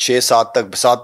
7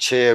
6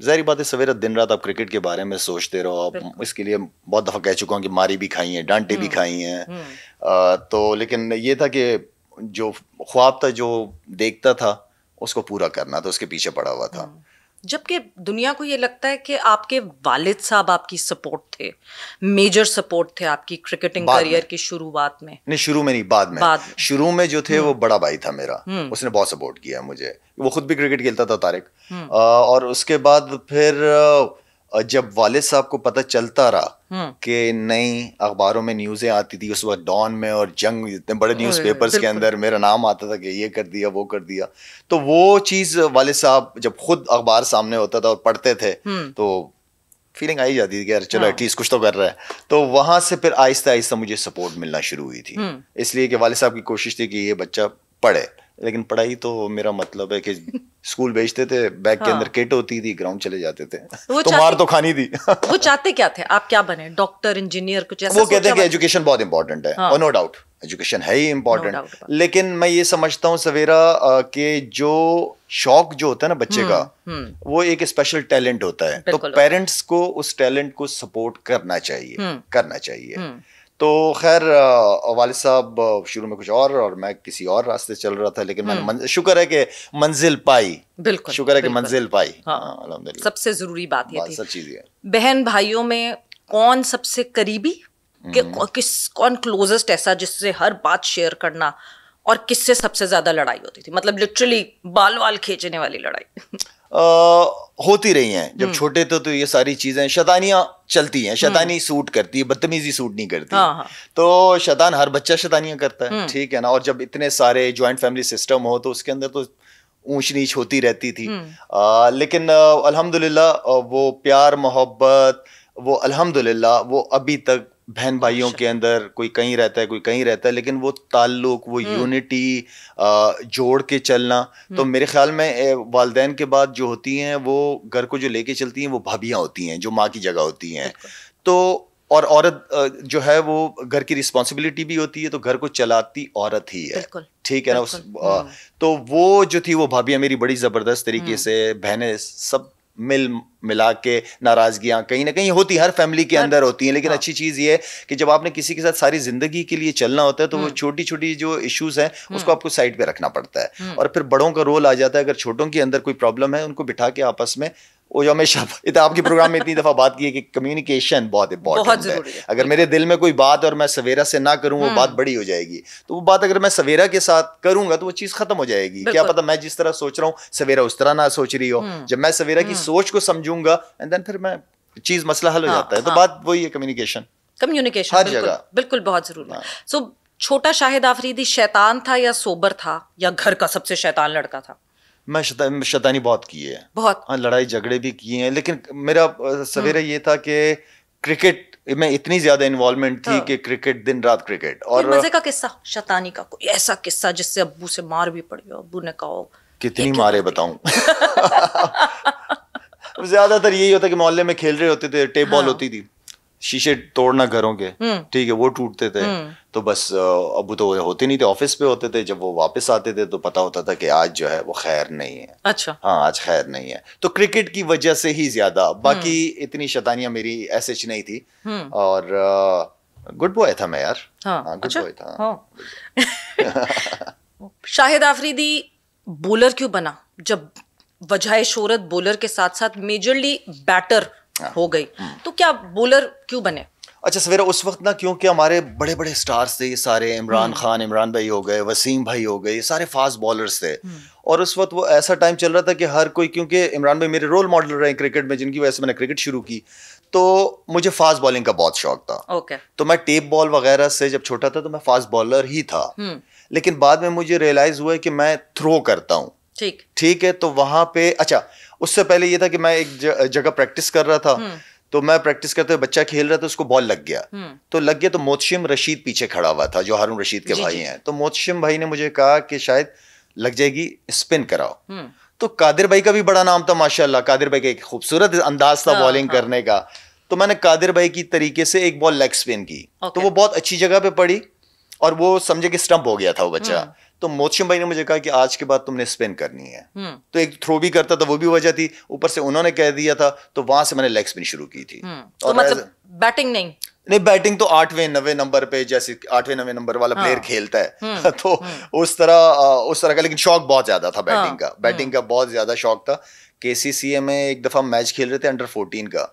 ظاہری بات ہے سویرا دن رات آپ کرکٹ کے بارے میں سوچتے رہو. آپ اس کے لیے بہت دفعہ کہہ چکا ہوں کہ ماری بھی کھائی ہیں, ڈانٹے بھی کھائی ہیں, تو لیکن یہ تھا کہ جو خواب تھا جو دیکھتا تھا اس کو پورا کرنا تھا, اس کے پیچھے پڑا ہوا تھا. جبکہ دنیا کو یہ لگتا ہے کہ آپ کے والد صاحب آپ کی سپورٹ تھے, میجر سپورٹ تھے آپ کی کرکٹنگ کیریئر کی شروعات میں. نہیں شروع میں نہیں, بعد میں. شروع میں جو تھے وہ بڑا بھائی تھا میرا, اس نے بہت سپورٹ کیا مجھے, وہ خود بھی کرکٹ کھیلتا تھا طارق. اور اس کے بعد پھر جب والد صاحب کو پتہ چلتا رہا کہ نہیں, اخباروں میں نیوزیں آتی تھی اس وقت ڈان میں اور جنگ اتنے بڑے نیوز پیپرز کے اندر میرا نام آتا تھا کہ یہ کر دیا وہ کر دیا, تو وہ چیز والد صاحب جب خود اخبار سامنے ہوتا تھا اور پڑھتے تھے تو فیلنگ آئی جاتی تھی کہ یار چلو ایٹ لیسٹ کچھ تو کر رہا ہے. تو وہاں سے پھر آہستہ آہستہ مجھے سپورٹ ملنا شروع ہوئی تھی, اس لیے کہ والد صاحب کی کوشش تھی کہ یہ بچہ پڑھے. لیکن پڑھائی تو میرا مطلب ہے کہ اسکول بھیجتے تھے, بیگ کے اندر کٹ ہوتی تھی, گراؤنڈ چلے جاتے تھے, تو مار تو کھانی تھی. وہ چاہتے کیا تھے آپ, کیا بنے, ڈاکٹر, انجینئر, کچھ ایسا؟ وہ کہتے ہیں کہ ایجوکیشن بہت امپورٹنٹ ہے, اور نو ڈاؤٹ ایجوکیشن ہے ہی امپورٹنٹ, لیکن میں یہ سمجھتا ہوں سویرا کہ جو شوق جو ہوتا ہے نا بچے کا, وہ ایک اسپیشل ٹیلنٹ ہوتا ہے, تو پیرنٹس کو اس ٹیلنٹ کو سپورٹ کرنا چاہیے. تو خیر والد صاحب شروع میں کچھ اور میں کسی اور راستے چل رہا تھا, لیکن میں نے شکر ہے کہ منزل پائی. بالکل شکر ہے کہ منزل پائی, الحمدللہ. سب سے ضروری بات یہ تھی. سب چیز یہ, بہن بھائیوں میں کون سب سے قریبی, کون کلوزسٹ ایسا جس سے ہر بات شیئر کرنا, اور کس سے سب سے زیادہ لڑائی ہوتی تھی, مطلب لٹرلی بال وال کھینچنے والی لڑائی؟ ہوتی رہی ہیں. جب چھوٹے تھے تو یہ ساری چیزیں شیطانیاں چلتی ہیں, شیطانی سوٹ کرتی ہے, بدتمیزی سوٹ نہیں کرتی. تو شیطان, ہر بچہ شیطانیاں کرتا ہے, ٹھیک ہے نا. اور جب اتنے سارے جوائنٹ فیملی سسٹم ہو تو اس کے اندر تو اونچ نیچ ہوتی رہتی تھی. لیکن الحمدللہ وہ پیار محبت, وہ الحمدللہ وہ ابھی تک بہن بھائیوں کے اندر کوئی کہیں رہتا ہے کوئی کہیں رہتا ہے, لیکن وہ تعلق, وہ یونٹی جوڑ کے چلنا. تو میرے خیال میں والدین کے بعد جو ہوتی ہیں وہ گھر کو جو لے کے چلتی ہیں وہ بھابیاں ہوتی ہیں, جو ماں کی جگہ ہوتی ہیں. تو اور عورت جو ہے وہ گھر کی رسپانسبلٹی بھی ہوتی ہے, تو گھر کو چلاتی عورت ہی ہے, ٹھیک ہے نا. تو وہ جو تھی وہ بھابیاں میری بڑی زبردست طریقے سے, بہنیں سب ملا کے, ناراضگیاں کہیں نہ کہیں ہوتی, ہر فیملی کے اندر ہوتی ہیں, لیکن اچھی چیز یہ ہے کہ جب آپ نے کسی کے ساتھ ساری زندگی کے لیے چلنا ہوتا ہے تو وہ چھوٹی چھوٹی جو ایشوز ہیں اس کو آپ کو سائڈ پہ رکھنا پڑتا ہے, اور پھر بڑوں کا رول آ جاتا ہے. اگر چھوٹوں کے اندر کوئی پرابلم ہے ان کو بٹھا کے آپس میں, وہ جو ہمیشہ آپ کے پروگرام میں اتنی دفعہ بات کی ہے کہ کمیونیکیشن بہت امپورٹنٹ ہے. اگر میرے دل میں کوئی بات اور میں سویرا سے نہ کروں, وہ بات بڑی ہو جائے گی. تو وہ بات اگر میں سویرا کے ساتھ کروں گا تو وہ چیز ختم ہو جائے گی. کیا پتا میں جس طرح سوچ رہا ہوں سویرا اس طرح نہ سوچ رہی ہو. جب میں سویرا کی سوچ کو سمجھوں گا اینڈ دین پھر میں چیز مسئلہ حل ہو جاتا ہے. تو بات وہی ہے, کمیونیکیشن ہر جگہ بالکل بہت ضروری ہے. سو چھوٹا شاہد آفریدی شیطان تھا یا سوبر تھا, یا گھر کا سب سے شیطان لڑکا تھا؟ میں شیطانی بہت کی ہے, بہت, ہاں لڑائی جھگڑے بھی کیے ہیں, لیکن میرا سویرا یہ تھا کہ کرکٹ میں اتنی زیادہ انوالومنٹ تھی کہ کرکٹ, دن رات کرکٹ. اور مزے کا قصہ شیطانی کا, کوئی ایسا قصہ جس سے ابو سے مار بھی پڑی ہو, ابو نے کہا کتنی مارے بتاؤں. زیادہ تر یہی ہوتا کہ محلے میں کھیل رہے ہوتے تھے, ٹیپ بال ہوتی تھی, شیشے توڑنا گھروں کے, ٹھیک ہے, وہ ٹوٹتے تھے. تو بس ابو تو ہوتے نہیں تھے, آفس پہ ہوتے تھے. جب وہ واپس آتے تھے تو پتا ہوتا تھا کہ آج جو ہے وہ خیر نہیں ہے. اچھا, ہاں آج خیر نہیں ہے. تو کرکٹ کی وجہ سے ہی زیادہ, باقی اتنی شیطانیاں میری ایسے نہیں تھی. اور گڈ بوائے تھا میں یار, ہاں گڈ بوائے تھا. شاہد آفریدی بولر کیوں بنا جب وجہ شہرت بولر کے ساتھ ساتھ میجرلی بیٹر ہو گئی؟ تو کیا بولر کیوں بنے؟ اچھا سویرا, اس وقت نا کیونکہ ہمارے بڑے بڑے سٹارز تھے یہ سارے, عمران خان, عمران بھائی ہو گئے, وسیم بھائی ہو گئے, یہ سارے فاسٹ بالرز تھے. اور اس وقت وہ ایسا ٹائم چل رہا تھا کہ ہر کوئی, کیونکہ عمران بھائی میرے رول ماڈل رہے کرکٹ میں, جن کی وجہ سے میں نے کرکٹ شروع کی, تو مجھے فاسٹ بالنگ کا بہت شوق تھا. تو میں ٹیپ بال وغیرہ سے جب چھوٹا تھا تو میں فاسٹ بالر ہی تھا. لیکن بعد میں مجھے ریئلائز ہوا کہ میں تھرو کرتا ہوں, ٹھیک ہے. تو وہاں پہ اچھا اس سے پہلے یہ تھا کہ میں ایک جگہ پریکٹس کر رہا تھا, تو میں پریکٹس کرتے ہوئے بچہ کھیل رہا تھا, اس کو بال لگ گیا. تو محتشم رشید پیچھے کھڑا ہوا تھا, جو ہارون رشید کے بھائی ہیں. تو محتشم بھائی نے مجھے کہا کہ شاید لگ جائے گی, اسپن کراؤ. تو قادر بھائی کا بھی بڑا نام تھا ماشاءاللہ, قادر بھائی کا ایک خوبصورت انداز تھا بالنگ کرنے کا. تو میں نے قادر بھائی کی طریقے سے ایک بال لیگ اسپن کی, تو وہ بہت اچھی جگہ پہ پڑی, اور وہ سمجھے کہ اسٹمپ ہو گیا تھا وہ بچہ. تو موتشم بھائی نے مجھے کہا کہ آج کے بعد تم نے اسپن کرنی ہے. تو ایک تھرو بھی کرتا تھا, وہ بھی وجہ تھی, اوپر سے انہوں نے کہہ دیا تھا, تو وہاں سے میں نے لیگ اسپن شروع کی تھی. تو مطلب بیٹنگ نہیں, بیٹنگ تو 8ویں 9ویں نمبر پہ, جیسے 8ویں 9ویں نمبر والا پلیئر کھیلتا ہے, تو اس طرح کا, لیکن شوق بہت زیادہ تھا بیٹنگ کا بہت زیادہ شوق تھا. KCCA میں ایک دفعہ میچ کھیل رہے تھے انڈر 14 کا,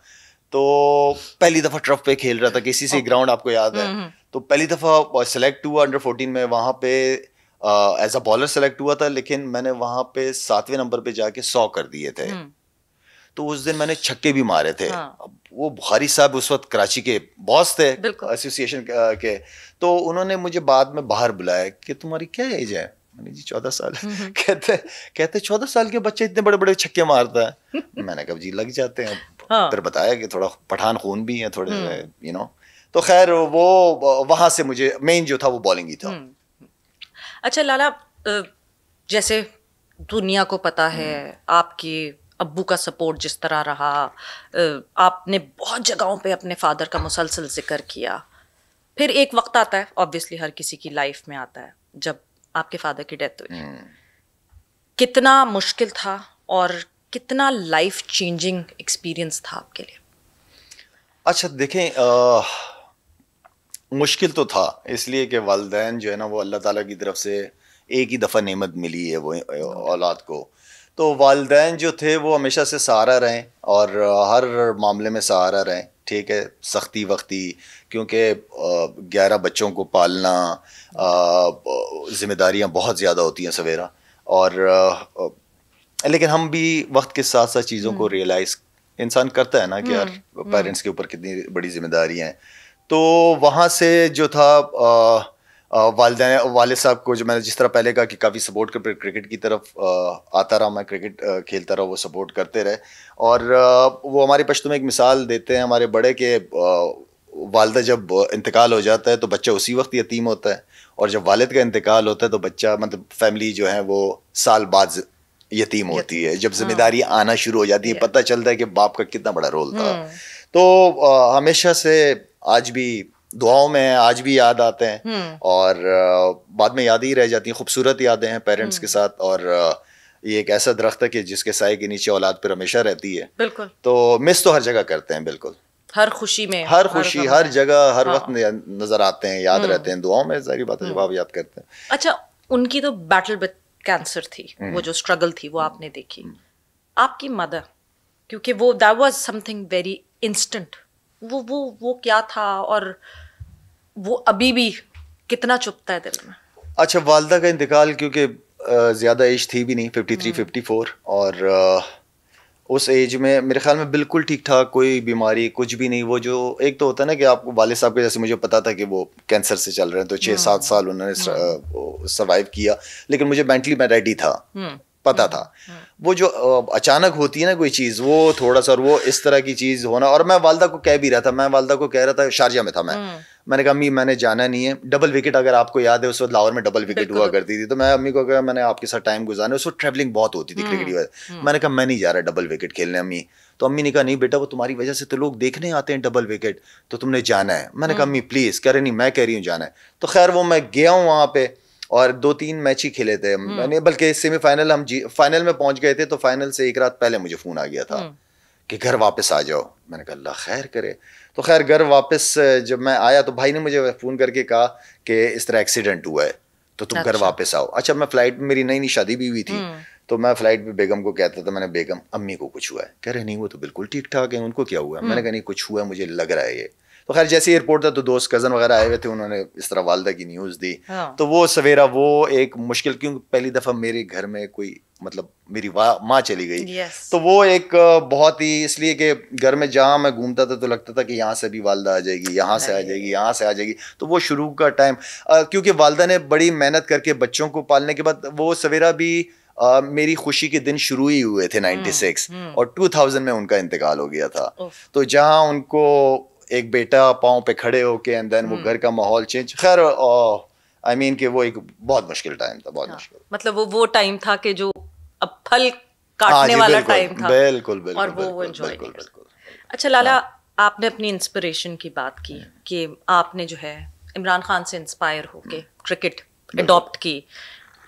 تو پہلی دفعہ ٹرف پہ کھیل رہا تھا. KCCA گراؤنڈ آپ کو یاد ہے, تو پہلی دفعہ سلیکٹ ہوا انڈر 14 میں, وہاں پہ ایز اے بالر سلیکٹ ہوا تھا, لیکن میں نے وہاں پہ 7ویں نمبر پہ جا کے 100 کر دیے تھے. تو اس دن میں نے چھکے بھی مارے تھے. وہ بخاری صاحب اس وقت کراچی کے باس تھے ایسوسیشن کے, تو انہوں نے مجھے بعد میں باہر بلایا کہ تمہاری کیا ایج ہے. میں نے جی 14 سال. کہتے 14 سال کے بچے اتنے بڑے بڑے چھکے مارتا ہے. میں نے کہا جی لگ جاتے ہیں. پھر بتایا کہ تھوڑا پٹھان خون بھی ہے تھوڑے, یو نو. تو خیر وہ وہاں سے مجھے مین جو تھا وہ بالنگ ہی تھا. اچھا لالا, جیسے دنیا کو پتا ہے آپ کی ابو کا سپورٹ جس طرح رہا, آپ نے بہت جگہوں پہ اپنے فادر کا مسلسل ذکر کیا. پھر ایک وقت آتا ہے, آبویسلی ہر کسی کی لائف میں آتا ہے, جب آپ کے فادر کی ڈیتھ ہوئی. کتنا مشکل تھا اور کتنا لائف چینجنگ ایکسپیرئنس تھا آپ کے لیے؟ اچھا دیکھیں, مشکل تو تھا اس لیے کہ والدین جو ہے نا وہ اللہ تعالیٰ کی طرف سے ایک ہی دفعہ نعمت ملی ہے وہ اولاد کو. تو والدین جو تھے وہ ہمیشہ سے سہارا رہیں, اور ہر معاملے میں سہارا رہیں. ٹھیک ہے, سختی وقتی, کیونکہ 11 بچوں کو پالنا, ذمہ داریاں بہت زیادہ ہوتی ہیں سویرا. اور لیکن ہم بھی وقت کے ساتھ ساتھ چیزوں کو ریئلائز انسان کرتا ہے نا کہ یار پیرنٹس کے اوپر کتنی بڑی ذمہ داریاں ہیں. تو وہاں سے جو تھا والد صاحب کو, جو میں نے جس طرح پہلے کہا کہ کافی سپورٹ کر کرکٹ کی طرف آتا رہا, میں کرکٹ کھیلتا رہا, وہ سپورٹ کرتے رہے. اور وہ ہمارے پشتوں میں ایک مثال دیتے ہیں ہمارے بڑے کہ والدہ جب انتقال ہو جاتا ہے تو بچہ اسی وقت یتیم ہوتا ہے, اور جب والد کا انتقال ہوتا ہے تو بچہ مطلب فیملی جو ہے وہ سال بعد یتیم ہوتی ہے. جب ذمہ داری آنا شروع ہو جاتی ہے پتہ چلتا ہے کہ باپ کا کتنا بڑا رول تھا. تو ہمیشہ سے آج بھی دعاؤں میں آج بھی یاد آتے ہیں, اور بعد میں یاد ہی رہ جاتی ہیں. خوبصورت یادیں ہیں پیرنٹس کے ساتھ, اور یہ ایک ایسا درخت ہے کہ جس کے سائے کے نیچے اولاد پھر ہمیشہ رہتی ہے. بالکل. تو مس تو ہر جگہ کرتے ہیں, بالکل ہر خوشی میں, ہر خوشی, ہر جگہ, ہر وقت نظر آتے ہیں, یاد رہتے ہیں. دعاؤں میں ظاہری بات ہے جب آپ یاد کرتے ہیں. اچھا, ان کی تو بیٹل وتھ کینسر تھی, وہ جو اسٹرگل تھی وہ آپ نے دیکھی. آپ کی مدر, کیونکہ وہ that was some thing very instant, وہ کیا تھا, اور وہ ابھی بھی کتنا چپتا ہے دل میں؟ اچھا, والدہ کا انتقال کیونکہ زیادہ ایج تھی بھی نہیں, 53-54, اور اس ایج میں میرے خیال میں بالکل ٹھیک ٹھاک, کوئی بیماری کچھ بھی نہیں. وہ جو ایک تو ہوتا ہے نا کہ آپ کو والد صاحب کے, جیسے مجھے پتا تھا کہ وہ کینسر سے چل رہے ہیں, تو 6-7 سال انہوں نے سروائیو کیا, لیکن مجھے مینٹلی میں ریڈی تھا, پتا تھا. وہ جو اچانک ہوتی ہے نا کوئی چیز, وہ تھوڑا سا, اور وہ اس طرح کی چیز ہونا. اور میں والدہ کو کہہ بھی رہا تھا, میں والدہ کو کہہ رہا تھا, شارجہ میں تھا میں نے کہا امی میں نے جانا نہیں ہے. ڈبل وکٹ, اگر آپ کو یاد ہے اس وقت لاہور میں ڈبل وکٹ ہوا کرتی تھی, تو میں امی کو کہا میں نے آپ کے ساتھ ٹائم گزارنا. اس وقت ٹریولنگ بہت ہوتی تھی کرکٹ کی وجہ. میں نے کہا میں نہیں جا رہا ڈبل وکٹ کھیلنے امی. تو امی نے کہا نہیں بیٹا, وہ تمہاری وجہ سے تو لوگ دیکھنے آتے ہیں ڈبل وکٹ, تو تم نے جانا ہے. میں نے کہا امی پلیز. کہہ رہے نہیں, میں کہہ رہی ہوں جانا ہے. تو خیر وہ میں گیا ہوں وہاں پہ, اور 2-3 میچ ہی کھیلے تھے میں نے, بلکہ سیمی فائنل ہم فائنل میں پہنچ گئے تھے. تو فائنل سے ایک رات پہلے مجھے فون آ گیا تھا کہ گھر واپس آ جاؤ. میں نے کہا اللہ خیر کرے. تو خیر گھر واپس جب میں آیا تو بھائی نے مجھے فون کر کے کہا کہ اس طرح ایکسیڈنٹ ہوا ہے تو تم گھر واپس آؤ. اچھا, میں فلائٹ میں, میری نئی نئی شادی بھی ہوئی تھی, تو میں فلائٹ پہ بیگم کو کہتا تھا, میں نے بیگم امی کو کچھ ہوا ہے. کہہ رہے نہیں وہ تو بالکل ٹھیک ٹھاک ہے, ان کو کیا ہوا ہے؟ میں نے کہا نہیں کچھ ہوا ہے, مجھے لگ رہا ہے یہ. تو خیر جیسے ایئرپورٹ تھا تو دوست کزن وغیرہ آئے ہوئے تھے, انہوں نے اس طرح والدہ کی نیوز دی. تو وہ سویرا وہ ایک مشکل, کیونکہ پہلی دفعہ میرے گھر میں کوئی مطلب میری ماں چلی گئی. تو وہ ایک بہت ہی, اس لیے کہ گھر میں جہاں میں گھومتا تھا تو لگتا تھا کہ یہاں سے بھی والدہ آ جائے گی, یہاں سے آ جائے گی, یہاں سے آ جائے گی. تو وہ شروع کا ٹائم, کیونکہ والدہ نے بڑی محنت کر کے بچوں کو پالنے کے بعد, وہ سویرا بھی میری خوشی کے دن شروع ہی ہوئے تھے 96, اور 2000 میں ان کا انتقال ہو گیا تھا. تو جہاں ان کو ایک بیٹا پاؤں پہ کھڑے ہو کے, اینڈ دین وہ گھر کا ماحول چینج. خیر آئی مین کہ وہ ایک بہت مشکل ٹائم تھا, بہت مشکل. مطلب وہ ٹائم تھا کہ جو اب پھل کاٹنے والا ٹائم تھا, بالکل بالکل, اور وہ انجوائے نہیں کر. اچھا لالا, آپ نے اپنی انسپریشن کی بات کی کہ آپ نے جو ہے عمران خان سے انسپائر ہو کے کرکٹ اڈاپٹ کی.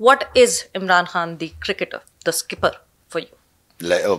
What is Imran Khan the cricketer, the skipper for you?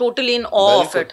totally in awe of it.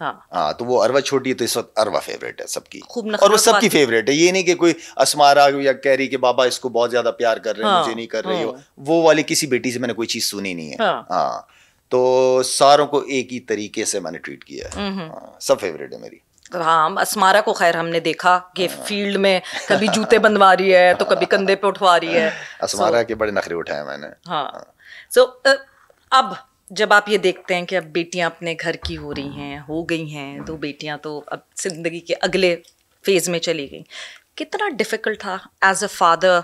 ہاں تو وہ عروہ چھوٹی ہے تو اس وقت عروہ فیوریٹ ہے سب کی, اور وہ سب کی فیوریٹ ہے. یہ نہیں کہ کوئی اسمارا یا کہہ رہی کہ بابا اس کو بہت زیادہ پیار کر رہے ہیں, مجھے نہیں کر رہی ہو, وہ والی کسی بیٹی سے میں نے کوئی چیز سنی نہیں ہے. ہاں تو ساروں کو ایک ہی طریقے سے میں نے ٹریٹ کیا ہے, سب فیوریٹ ہے میری. ہاں اسمارا کو خیر ہم نے دیکھا کہ فیلڈ میں کبھی جوتے بندوا رہی ہے تو کبھی کندھے پہ اٹھوا رہی ہے. اسمارا کے بڑے نخرے اٹھائے میں نے. ہاں سو اب جب آپ یہ دیکھتے ہیں کہ اب بیٹیاں اپنے گھر کی ہو رہی ہیں, ہو گئی ہیں 2 بیٹیاں, تو اب زندگی کے اگلے فیز میں چلی گئیں, کتنا ڈیفیکلٹ تھا ایز اے فادر,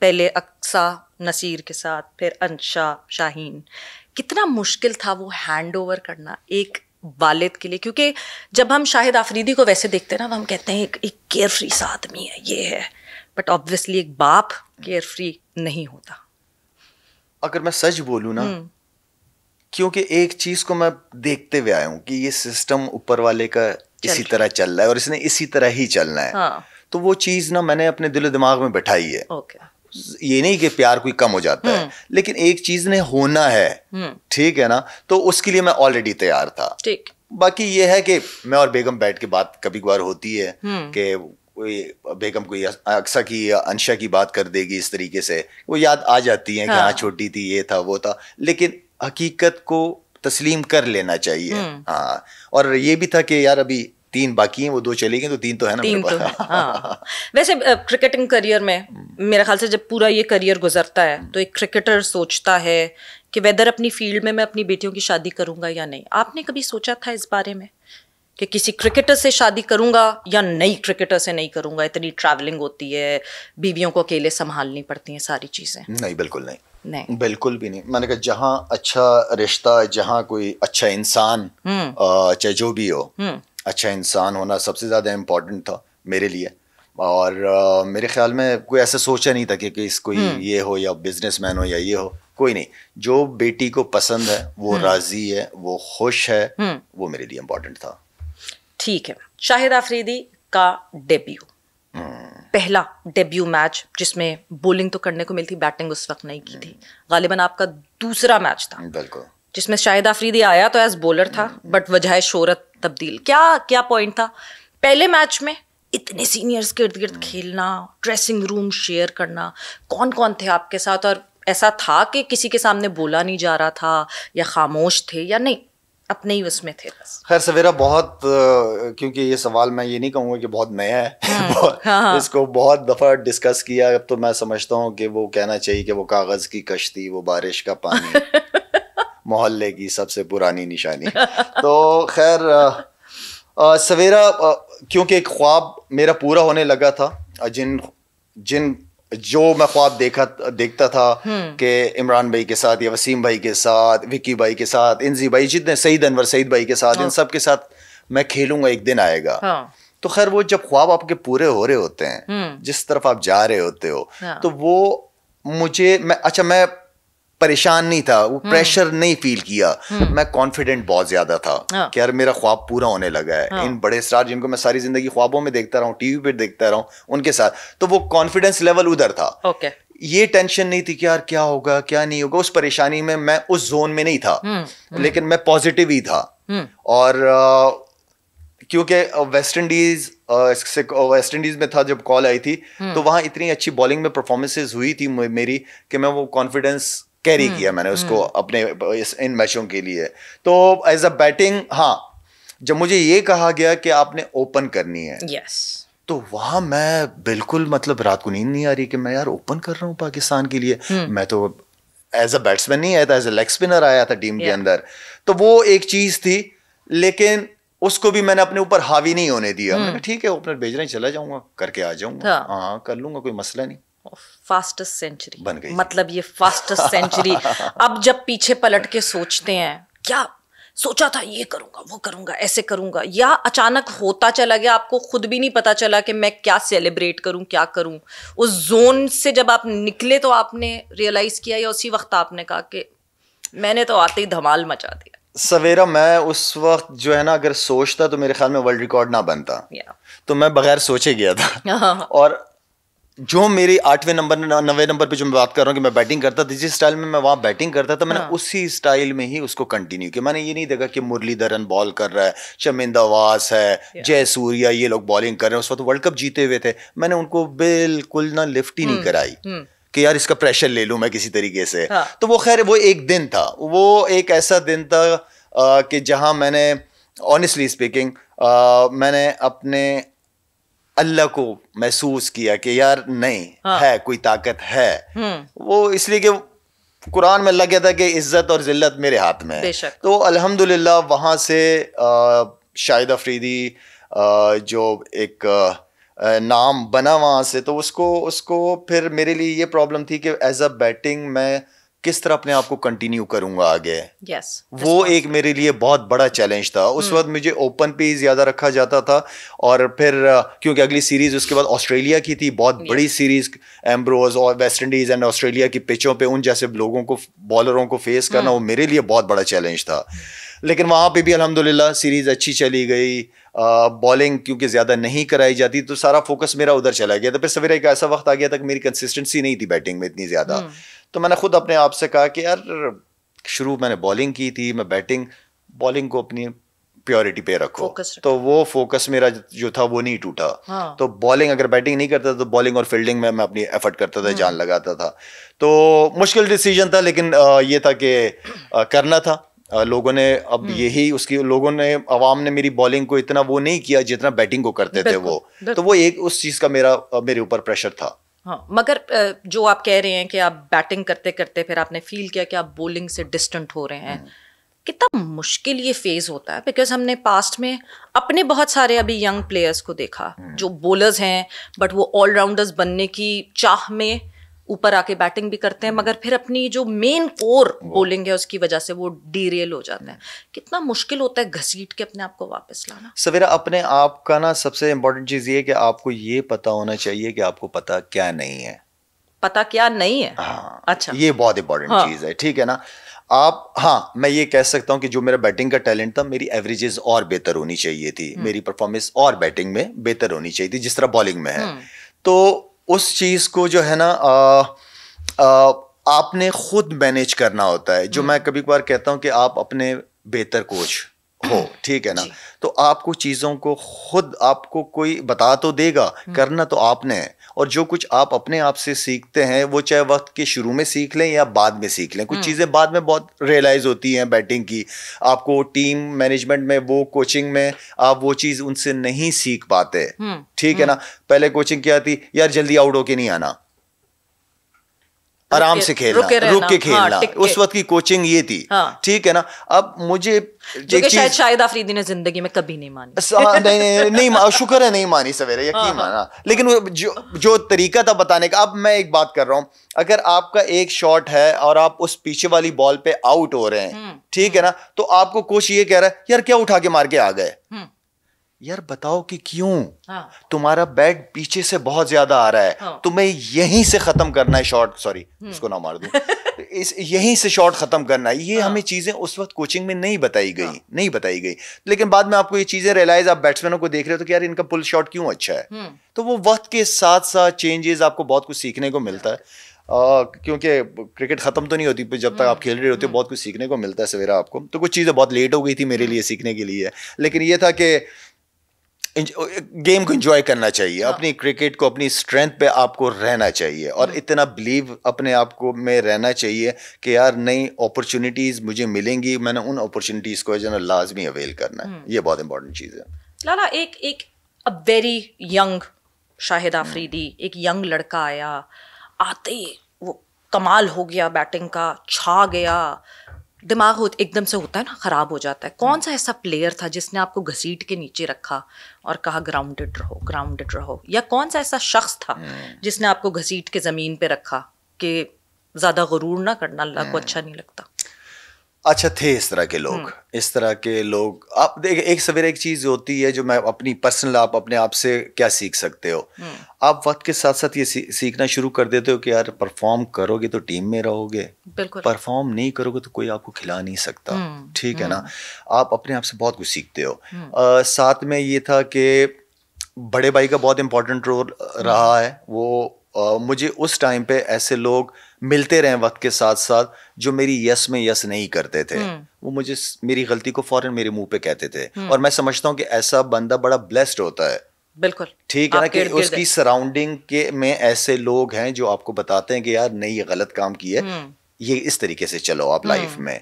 پہلے اقصیٰ نصیر کے ساتھ پھر انشا شاہین, کتنا مشکل تھا وہ ہینڈ اوور کرنا ایک والد کے لیے؟ کیونکہ جب ہم شاہد آفریدی کو ویسے دیکھتے ہیں نا, ہم کہتے ہیں ایک کیئر فری سا آدمی ہے, یہ ہے, بٹ آبویسلی ایک باپ کیئر فری نہیں ہوتا. اگر میں سچ بولوں نا, کیونکہ ایک چیز کو میں دیکھتے ہوئے آیا ہوں کہ یہ سسٹم اوپر والے کا اسی طرح چل رہا ہے اور اس نے اسی طرح ہی چلنا ہے, تو وہ چیز نا میں نے اپنے دل و دماغ میں بٹھائی ہے. یہ نہیں کہ پیار کوئی کم ہو جاتا ہے, لیکن ایک چیز نے ہونا ہے, ٹھیک ہے نا, تو اس کے لیے میں آلریڈی تیار تھا. باقی یہ ہے کہ میں اور بیگم بیٹھ کے بات کبھی کبھار ہوتی ہے کہ بیگم کوئی اقصیٰ کی یا انشا کی بات کر دے گی اس طریقے سے, وہ یاد آ جاتی ہیں کہ ہاں چھوٹی تھی, یہ تھا وہ تھا, لیکن حقیقت کو تسلیم کر لینا چاہیے. ہاں اور یہ بھی تھا کہ یار ابھی 3 باقی ہیں, وہ 2 چلے گئے تو 3 تو ہے نا میرے پاس. ویسے کرکٹنگ کریئر میں میرے خیال سے جب پورا یہ کریئر گزرتا ہے تو ایک کرکٹر سوچتا ہے کہ ویدر اپنی فیلڈ میں اپنی بیٹیوں کی شادی کروں گا یا نہیں. آپ نے کبھی سوچا تھا اس بارے میں کہ کسی کرکٹر سے شادی کروں گا یا نئی کرکٹر سے نہیں کروں گا؟ اتنی ٹریولنگ ہوتی ہے, بیویوں کو اکیلے سنبھالنی پڑتی ہیں ساری چیزیں. نہیں بالکل نہیں, بالکل بھی نہیں. میں نے کہا جہاں اچھا رشتہ, جہاں کوئی اچھا انسان, چاہے جو بھی ہو, اچھا انسان ہونا سب سے زیادہ امپورٹنٹ تھا میرے لیے. اور میرے خیال میں کوئی ایسا سوچا نہیں تھا کہ اس کوئی یہ ہو یا بزنس مین ہو یا یہ ہو, کوئی نہیں. جو بیٹی کو پسند ہے, وہ راضی ہے, وہ خوش ہے, وہ میرے لیے امپورٹنٹ تھا. ٹھیک ہے. شاہد آفریدی کا ڈیبیو, پہلا ڈیبیو میچ جس میں بولنگ تو کرنے کو ملتی, بیٹنگ اس وقت نہیں کی تھی, غالباً آپ کا دوسرا میچ تھا بالکل, جس میں شاہد آفریدی آیا تو ایز بولر تھا, بٹ وجہ شہرت تبدیل. کیا پوائنٹ تھا پہلے میچ میں اتنے سینئرز کے ارد گرد کھیلنا, ڈریسنگ روم شیئر کرنا, کون تھے آپ کے ساتھ, اور ایسا تھا کہ کسی کے سامنے بولا نہیں جا رہا تھا یا خاموش تھے یا نہیں اپنے ہی اس میں تھے بس؟ خیر سویرا بہت, کیونکہ یہ سوال میں یہ نہیں کہوں گا کہ بہت نیا ہے, اس کو بہت دفعہ ڈسکس کیا. اب تو میں سمجھتا ہوں کہ وہ کہنا چاہیے کہ وہ کاغذ کی کشتی, وہ بارش کا پانی, محلے کی سب سے پرانی نشانی. تو خیر سویرا, کیونکہ ایک خواب میرا پورا ہونے لگا تھا, جو میں خواب دیکھتا تھا کہ عمران بھائی کے ساتھ یا وسیم بھائی کے ساتھ, وکی بھائی کے ساتھ, انزی بھائی, جتنے سعید انور سعید بھائی کے ساتھ, ان سب کے ساتھ میں کھیلوں گا, ایک دن آئے گا. تو خیر وہ جب خواب آپ کے پورے ہو رہے ہوتے ہیں, جس طرف آپ جا رہے ہوتے ہو, تو وہ مجھے میں پریشان نہیں تھا, وہ پریشر نہیں فیل کیا, میں کانفیڈنٹ بہت زیادہ تھا کہ یار میرا خواب پورا ہونے لگا ہے. ان بڑے اسٹار جن کو میں ساری زندگی خوابوں میں دیکھتا رہا ہوں, ٹی وی پہ دیکھتا رہا ہوں, ان کے ساتھ, تو وہ کانفیڈنس لیول ادھر تھا. یہ ٹینشن نہیں تھی کہ یار کیا ہوگا کیا نہیں ہوگا, اس پریشانی میں اس زون میں نہیں تھا, لیکن میں پازیٹیو ہی تھا. اور کیونکہ ویسٹ انڈیز میں تھا جب کال آئی تھی, تو وہاں اتنی اچھی بالنگ میں پرفارمنسز ہوئی تھی میری کہ میں وہ کانفیڈنس کیری کیا میں نے اس کو اپنے ان میچوں کے لیے. تو ایز اے بیٹنگ, ہاں جب مجھے یہ کہا گیا کہ آپ نے اوپن کرنی ہے, تو وہاں میں بالکل مطلب رات کو نیند نہیں آ رہی کہ میں یار اوپن کر رہا ہوں پاکستان کے لیے. میں تو ایز اے بیٹسمین نہیں آیا تھا, ایز اے لیگ اسپنر آیا تھا ٹیم کے اندر. تو وہ ایک چیز تھی, لیکن اس کو بھی میں نے اپنے اوپر حاوی نہیں ہونے دیا. میں نے ٹھیک ہے اوپنر بھیج رہے ہیں, چلا جاؤں گا, کر کے آ جاؤں گا, ہاں کر لوں گا, کوئی مسئلہ نہیں. فاسٹسٹ سینچری بن گئی, مطلب یہ فاسٹسٹ سینچری. اب جب پیچھے پلٹ کے سوچتے ہیں, کیا سوچا تھا یہ کروں گا, وہ کروں گا, ایسے کروں گا, یا اچانک ہوتا چلا گیا, آپ کو خود بھی نہیں پتا چلا کہ میں کیا سیلیبریٹ کروں, کیا کروں. اس زون سے جب آپ نکلے تو آپ نے ریئلائز کیا, یا اسی وقت آپ نے کہا کہ میں نے تو آتے ہی دھمال مچا دیا؟ سویرا میں اس وقت جو ہے نا, اگر سوچتا تو میرے خیال میں ورلڈ ریکارڈ نہ بنتا, تو میں بغیر سوچے گیا تھا. اور جو میری 8ویں نمبر 9ویں نمبر پہ جو میں بات کر رہا ہوں کہ میں بیٹنگ کرتا تھا, جس اسٹائل میں وہاں بیٹنگ کرتا تھا, میں نے اسی اسٹائل میں ہی اس کو کنٹینیو کیا. میں نے یہ نہیں دیکھا کہ مرلی دھرن بال کر رہا ہے, شرمیندر واس ہے, جے سوریا, یہ لوگ بالنگ کر رہے ہیں. اس وقت ورلڈ کپ جیتے ہوئے تھے. میں نے ان کو بالکل نہ لفٹ ہی نہیں کرائی کہ یار اس کا پریشر لے لوں میں کسی طریقے سے. تو وہ خیر وہ ایک دن تھا, وہ ایک ایسا دن تھا کہ جہاں میں نے آنیسٹلی اسپیکنگ میں نے اپنے اللہ کو محسوس کیا کہ یار نہیں ہے, کوئی طاقت ہے. وہ اس لیے کہ قرآن میں اللہ کہتا ہے کہ عزت اور ذلت میرے ہاتھ میں ہے. تو الحمدللہ وہاں سے شاہد افریدی جو ایک نام بنا وہاں سے, تو اس کو پھر میرے لیے یہ پرابلم تھی کہ ایز اے بیٹنگ میں کس طرح اپنے آپ کو کنٹینیو کروں گا آگے. وہ ایک میرے لیے بہت بڑا چیلنج تھا. اس وقت مجھے اوپن پہ ہی زیادہ رکھا جاتا تھا, اور پھر کیونکہ اگلی سیریز اس کے بعد آسٹریلیا کی تھی, بہت بڑی سیریز, ایمبروز اور ویسٹ انڈیز اینڈ آسٹریلیا کی پچوں پہ ان جیسے لوگوں کو, بالروں کو فیس کرنا, وہ میرے لیے بہت بڑا چیلنج تھا. لیکن وہاں پہ بھی الحمدللہ سیریز اچھی چلی گئی. بالنگ کیونکہ زیادہ نہیں کرائی جاتی تو سارا فوکس میرا ادھر چلا گیا تھا. پھر سویرا ایک ایسا وقت آ گیا تھا کہ میری کنسسٹنسی نہیں تھی بیٹنگ میں اتنی زیادہ. تو میں نے خود اپنے آپ سے کہا کہ یار شروع میں نے بالنگ کی تھی, میں بالنگ کو اپنی پیورٹی پہ رکھو. تو وہ فوکس میرا جو تھا وہ نہیں ٹوٹا. تو بالنگ اگر بیٹنگ نہیں کرتا تو بالنگ اور فیلڈنگ میں اپنی ایفرٹ کرتا تھا, جان لگاتا تھا. تو مشکل ڈیسیجن تھا, لیکن یہ تھا کہ کرنا تھا. لوگوں نے اب یہی لوگوں نے, عوام نے میری بالنگ کو اتنا وہ نہیں کیا جتنا بیٹنگ کو کرتے تھے وہ. تو وہ ایک اس چیز کا میرے اوپر پریشر تھا. ہاں, مگر جو آپ کہہ رہے ہیں کہ آپ بیٹنگ کرتے کرتے پھر آپ نے فیل کیا کہ آپ بولنگ سے ڈسٹنٹ ہو رہے ہیں, کتنا مشکل یہ فیز ہوتا ہے. بیکاز ہم نے پاسٹ میں اپنے بہت سارے ابھی ینگ پلیئرس کو دیکھا جو بولرز ہیں بٹ وہ آل راؤنڈرز بننے کی چاہ میں اوپر آ کے بیٹنگ بھی کرتے ہیں, مگر پھر اپنی جو مین کور بولنگ ہے اس کی وجہ سے وہ ڈی ریل ہو جاتے ہیں. کتنا مشکل ہوتا ہے گھسیٹ کے اپنے آپ کو واپس لانا. سویرا اپنے آپ کا نا سب سے امپورٹنٹ چیز یہ کہ آپ کو یہ پتا ہونا چاہیے کہ آپ کو پتا کیا نہیں ہے. پتا کیا نہیں ہے, اچھا, یہ بہت امپورٹنٹ چیز ہے. ٹھیک ہے نا. میں یہ کہہ سکتا ہوں کہ جو میرا بیٹنگ کا ٹیلنٹ تھا, میری ایوریجز اور بہتر ہونی چاہیے تھی, میری پرفارمنس اور بیٹنگ میں بہتر ہونی چاہیے تھی جس طرح بالنگ میں ہے. تو اس چیز کو جو ہے نا آپ نے خود مینیج کرنا ہوتا ہے. جو میں کبھی کبھار کہتا ہوں کہ آپ اپنے بہتر کوچ ہو, ٹھیک ہے نا. تو آپ کو چیزوں کو خود, آپ کو کوئی بتا تو دے گا, کرنا تو آپ نے ہے. اور جو کچھ آپ اپنے آپ سے سیکھتے ہیں وہ چاہے وقت کے شروع میں سیکھ لیں یا بعد میں سیکھ لیں, کچھ چیزیں بعد میں بہت ریئلائز ہوتی ہیں بیٹنگ کی. آپ کو ٹیم مینجمنٹ میں, وہ کوچنگ میں آپ وہ چیز ان سے نہیں سیکھ پاتے. ٹھیک ہے نا. پہلے کوچنگ کیا تھی, یار جلدی آؤٹ ہو کے نہیں آنا, آرام سے کھیلنا, رک کے کھیلنا. اس وقت کی کوچنگ یہ تھی. ٹھیک ہے نا. اب مجھے شاہد آفریدی نے زندگی میں کبھی نہیں مانی, نہیں شکر ہے نہیں مانی سویرا, یقین مانا. لیکن جو طریقہ تھا بتانے کا, اب میں ایک بات کر رہا ہوں, اگر آپ کا ایک شاٹ ہے اور آپ اس پیچھے والی بال پہ آؤٹ ہو رہے ہیں, ٹھیک ہے نا, تو آپ کو کوچ یہ کہہ رہا ہے یار کیا اٹھا کے مار کے آ گئے. یار بتاؤ کہ کیوں, تمہارا بیٹ پیچھے سے بہت زیادہ آ رہا ہے, تمہیں یہیں سے ختم کرنا ہے شاٹ, سوری اس کو نہ مار دوں, یہیں سے شاٹ ختم کرنا ہے. یہ ہمیں چیزیں اس وقت کوچنگ میں نہیں بتائی گئی. لیکن بعد میں آپ کو یہ چیزیں ریئلائز, آپ بیٹسمینوں کو دیکھ رہے ہو تو کہ یار ان کا پل شاٹ کیوں اچھا ہے. تو وہ وقت کے ساتھ ساتھ چینجز, آپ کو بہت کچھ سیکھنے کو ملتا ہے. کیونکہ کرکٹ ختم تو نہیں ہوتی, جب تک آپ کھیل رہے ہوتے بہت کچھ سیکھنے کو ملتا ہے سویرا آپ کو. تو کچھ چیزیں بہت لیٹ ہو گئی تھی میرے لیے سیکھنے کے لیے, لیکن یہ تھا کہ گیم کو انجوائے کرنا چاہیے, اپنی کرکٹ کو, اپنی اسٹرینتھ پہ آپ کو رہنا چاہیے, اور اتنا بلیو اپنے آپ کو میں رہنا چاہیے کہ یار نئی اپرچونیٹیز مجھے ملیں گی, میں نے ان اپرچونیٹیز کو جو ہے لازمی اویل کرنا ہے. یہ بہت امپورٹنٹ چیز ہے. لالا ایک ویری ینگ شاہد آفریدی, ایک ینگ لڑکا آیا, آتے ہی وہ کمال ہو گیا بیٹنگ کا, چھا گیا, دماغ ایک دم سے ہوتا ہے نا خراب ہو جاتا ہے. کون سا ایسا پلیئر تھا جس نے آپ کو گھسیٹ کے نیچے رکھا اور کہا گراؤنڈڈ رہو, یا کون سا ایسا شخص تھا جس نے آپ کو گھسیٹ کے زمین پہ رکھا کہ زیادہ غرور نہ کرنا, اللہ کو اچھا نہیں لگتا. اچھا, تھے اس طرح کے لوگ. آپ دیکھ, ایک سویرا ایک چیز ہوتی ہے جو میں اپنی پرسنل, آپ اپنے آپ سے کیا سیکھ سکتے ہو. آپ وقت کے ساتھ ساتھ یہ سیکھنا شروع کر دیتے ہو کہ یار پرفارم کرو گے تو ٹیم میں رہو گے, پرفارم نہیں کرو گے تو کوئی آپ کو کھلا نہیں سکتا. ٹھیک ہے نا. آپ اپنے آپ سے بہت کچھ سیکھتے ہو. ساتھ میں یہ تھا کہ بڑے بھائی کا بہت امپورٹنٹ رول رہا ہے. وہ مجھے اس ٹائم پہ ایسے لوگ ملتے رہے وقت کے ساتھ ساتھ جو میری یس میں یس نہیں کرتے تھے, وہ مجھے میری غلطی کو فوراً میرے منہ پہ کہتے تھے, اور میں سمجھتا ہوں کہ ایسا بندہ بڑا بلیسڈ ہوتا ہے. بالکل ٹھیک ہے نا, کہ اس کی سراؤنڈنگ کے میں ایسے لوگ ہیں جو آپ کو بتاتے ہیں کہ یار نہیں یہ غلط کام کیا ہے, یہ اس طریقے سے چلو آپ لائف میں.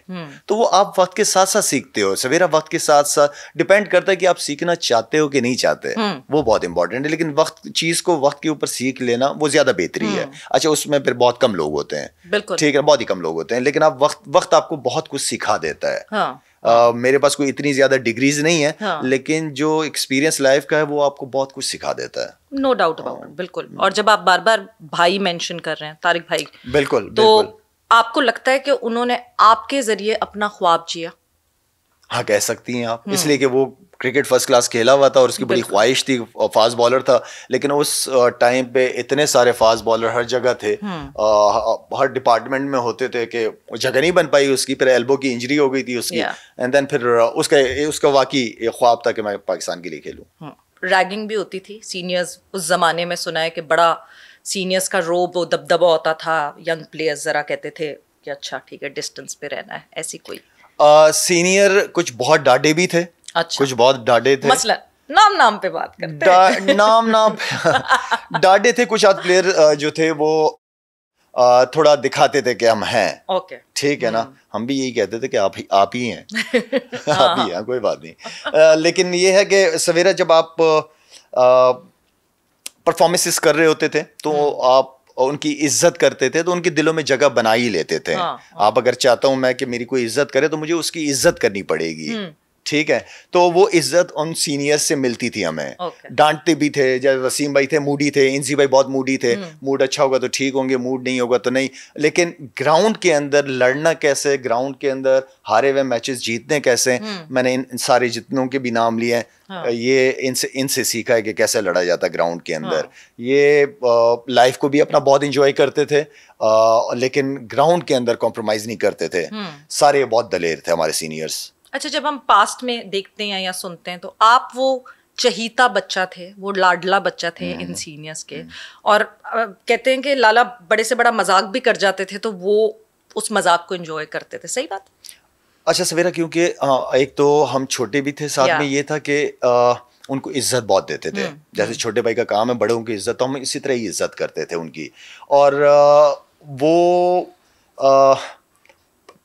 تو وہ آپ وقت کے ساتھ ساتھ سیکھتے ہو. سویرا وقت کے ساتھ ساتھ ڈیپینڈ کرتا ہے کہ آپ سیکھنا چاہتے ہو کہ نہیں چاہتے, وہ بہت امپورٹنٹ ہے. لیکن وقت چیز کو وقت کے اوپر سیکھ لینا وہ زیادہ بہتری ہے. اچھا اس میں پھر بہت کم لوگ ہوتے ہیں, ٹھیک ہے, بہت ہی کم لوگ ہوتے ہیں, لیکن آپ وقت آپ کو بہت کچھ سکھا دیتا ہے. میرے پاس کوئی اتنی زیادہ ڈگریز نہیں ہے, لیکن جو ایکسپیرینس لائف کا ہے وہ آپ کو بہت کچھ سکھا دیتا ہے. نو ڈاؤٹ اباؤٹ, بالکل. اور جب آپ بار بار بھائی مینشن کر رہے ہیں, طارق بھائی, بالکل, تو آپ کو لگتا ہے کہ انہوں نے آپ کے ذریعے اپنا خواب جیا؟ ہاں کہہ سکتی ہیں آپ, اس لیے کہ وہ کرکٹ فرسٹ کلاس کھیلا ہوا تھا اور اس کی بڑی خواہش تھی, فاسٹ بالر تھا, لیکن اس ٹائم پہ اتنے سارے فاسٹ بالر ہر جگہ تھے, ہر ڈپارٹمنٹ میں ہوتے تھے کہ جگہ نہیں بن پائی اس کی. پھر ایلبو کی انجری ہو گئی تھی اس کی, اینڈ دین پھر اس کا واقعی خواب تھا کہ میں پاکستان کے لیے کھیلوں. ریگنگ بھی ہوتی تھی سینئرز اس زمانے میں, سنا ہے کہ بڑا سینئرز کا روب و دبدبا ہوتا تھا, ینگ پلیئرز ذرا کہتے تھے کہ اچھا ٹھیک ہے ڈسٹینس پہ رہنا ہے, ایسی کوئی سینئر کچھ بہت ڈاڈے بھی تھے, کچھ بہت ڈاڈے تھے, مثلا نام پہ بات کرتے ہیں, نام ڈاڈے تھے. کچھ آدھ پلیئر جو تھے وہ تھوڑا دکھاتے تھے کہ ہم ہیں, ٹھیک ہے نا, ہم بھی یہی کہتے تھے کہ آپ ہی ہیں, آپ ہی ہیں, کوئی بات نہیں. لیکن یہ ہے کہ سویرا جب آپ پرفارمنسز کر رہے ہوتے تھے تو آپ ان کی عزت کرتے تھے, تو ان کے دلوں میں جگہ بنا ہی لیتے تھے. آپ اگر چاہتا ہوں میں کہ میری کوئی عزت کرے تو مجھے اس کی عزت کرنی پڑے گی, ٹھیک ہے. تو وہ عزت ان سینئر سے ملتی تھی ہمیں. ڈانٹتے بھی تھے, جیسے وسیم بھائی تھے موڈی تھے, انسی بھائی بہت موڈی تھے, موڈ اچھا ہوگا تو ٹھیک ہوں گے, موڈ نہیں ہوگا تو نہیں. لیکن گراؤنڈ کے اندر لڑنا کیسے, گراؤنڈ کے اندر ہارے ہوئے میچز جیتنے کیسے, میں نے ان سارے جتنوں کے بھی نام لیے ہیں, یہ ان سے سیکھا ہے کہ کیسے لڑا جاتا ہے گراؤنڈ کے اندر. یہ لائف کو بھی اپنا بہت انجوائے کرتے تھے, لیکن گراؤنڈ کے اندر کمپرومائز نہیں کرتے تھے. سارے بہت دلیر تھے ہمارے سینئرس. اچھا جب ہم پاسٹ میں دیکھتے ہیں یا سنتے ہیں تو آپ وہ چہیتا بچہ تھے, وہ لاڈلا بچہ تھے ان سینئرس کے, اور کہتے ہیں کہ لالا بڑے سے بڑا مذاق بھی کر جاتے تھے تو وہ اس مذاق کو انجوائے کرتے تھے, صحیح بات؟ اچھا سویرا, کیونکہ ایک تو ہم چھوٹے بھی تھے, ساتھ میں یہ تھا کہ ان کو عزت بہت دیتے تھے. جیسے چھوٹے بھائی کا کام ہے بڑوں کی عزت, تو ہم اسی طرح ہی عزت کرتے تھے ان کی, اور وہ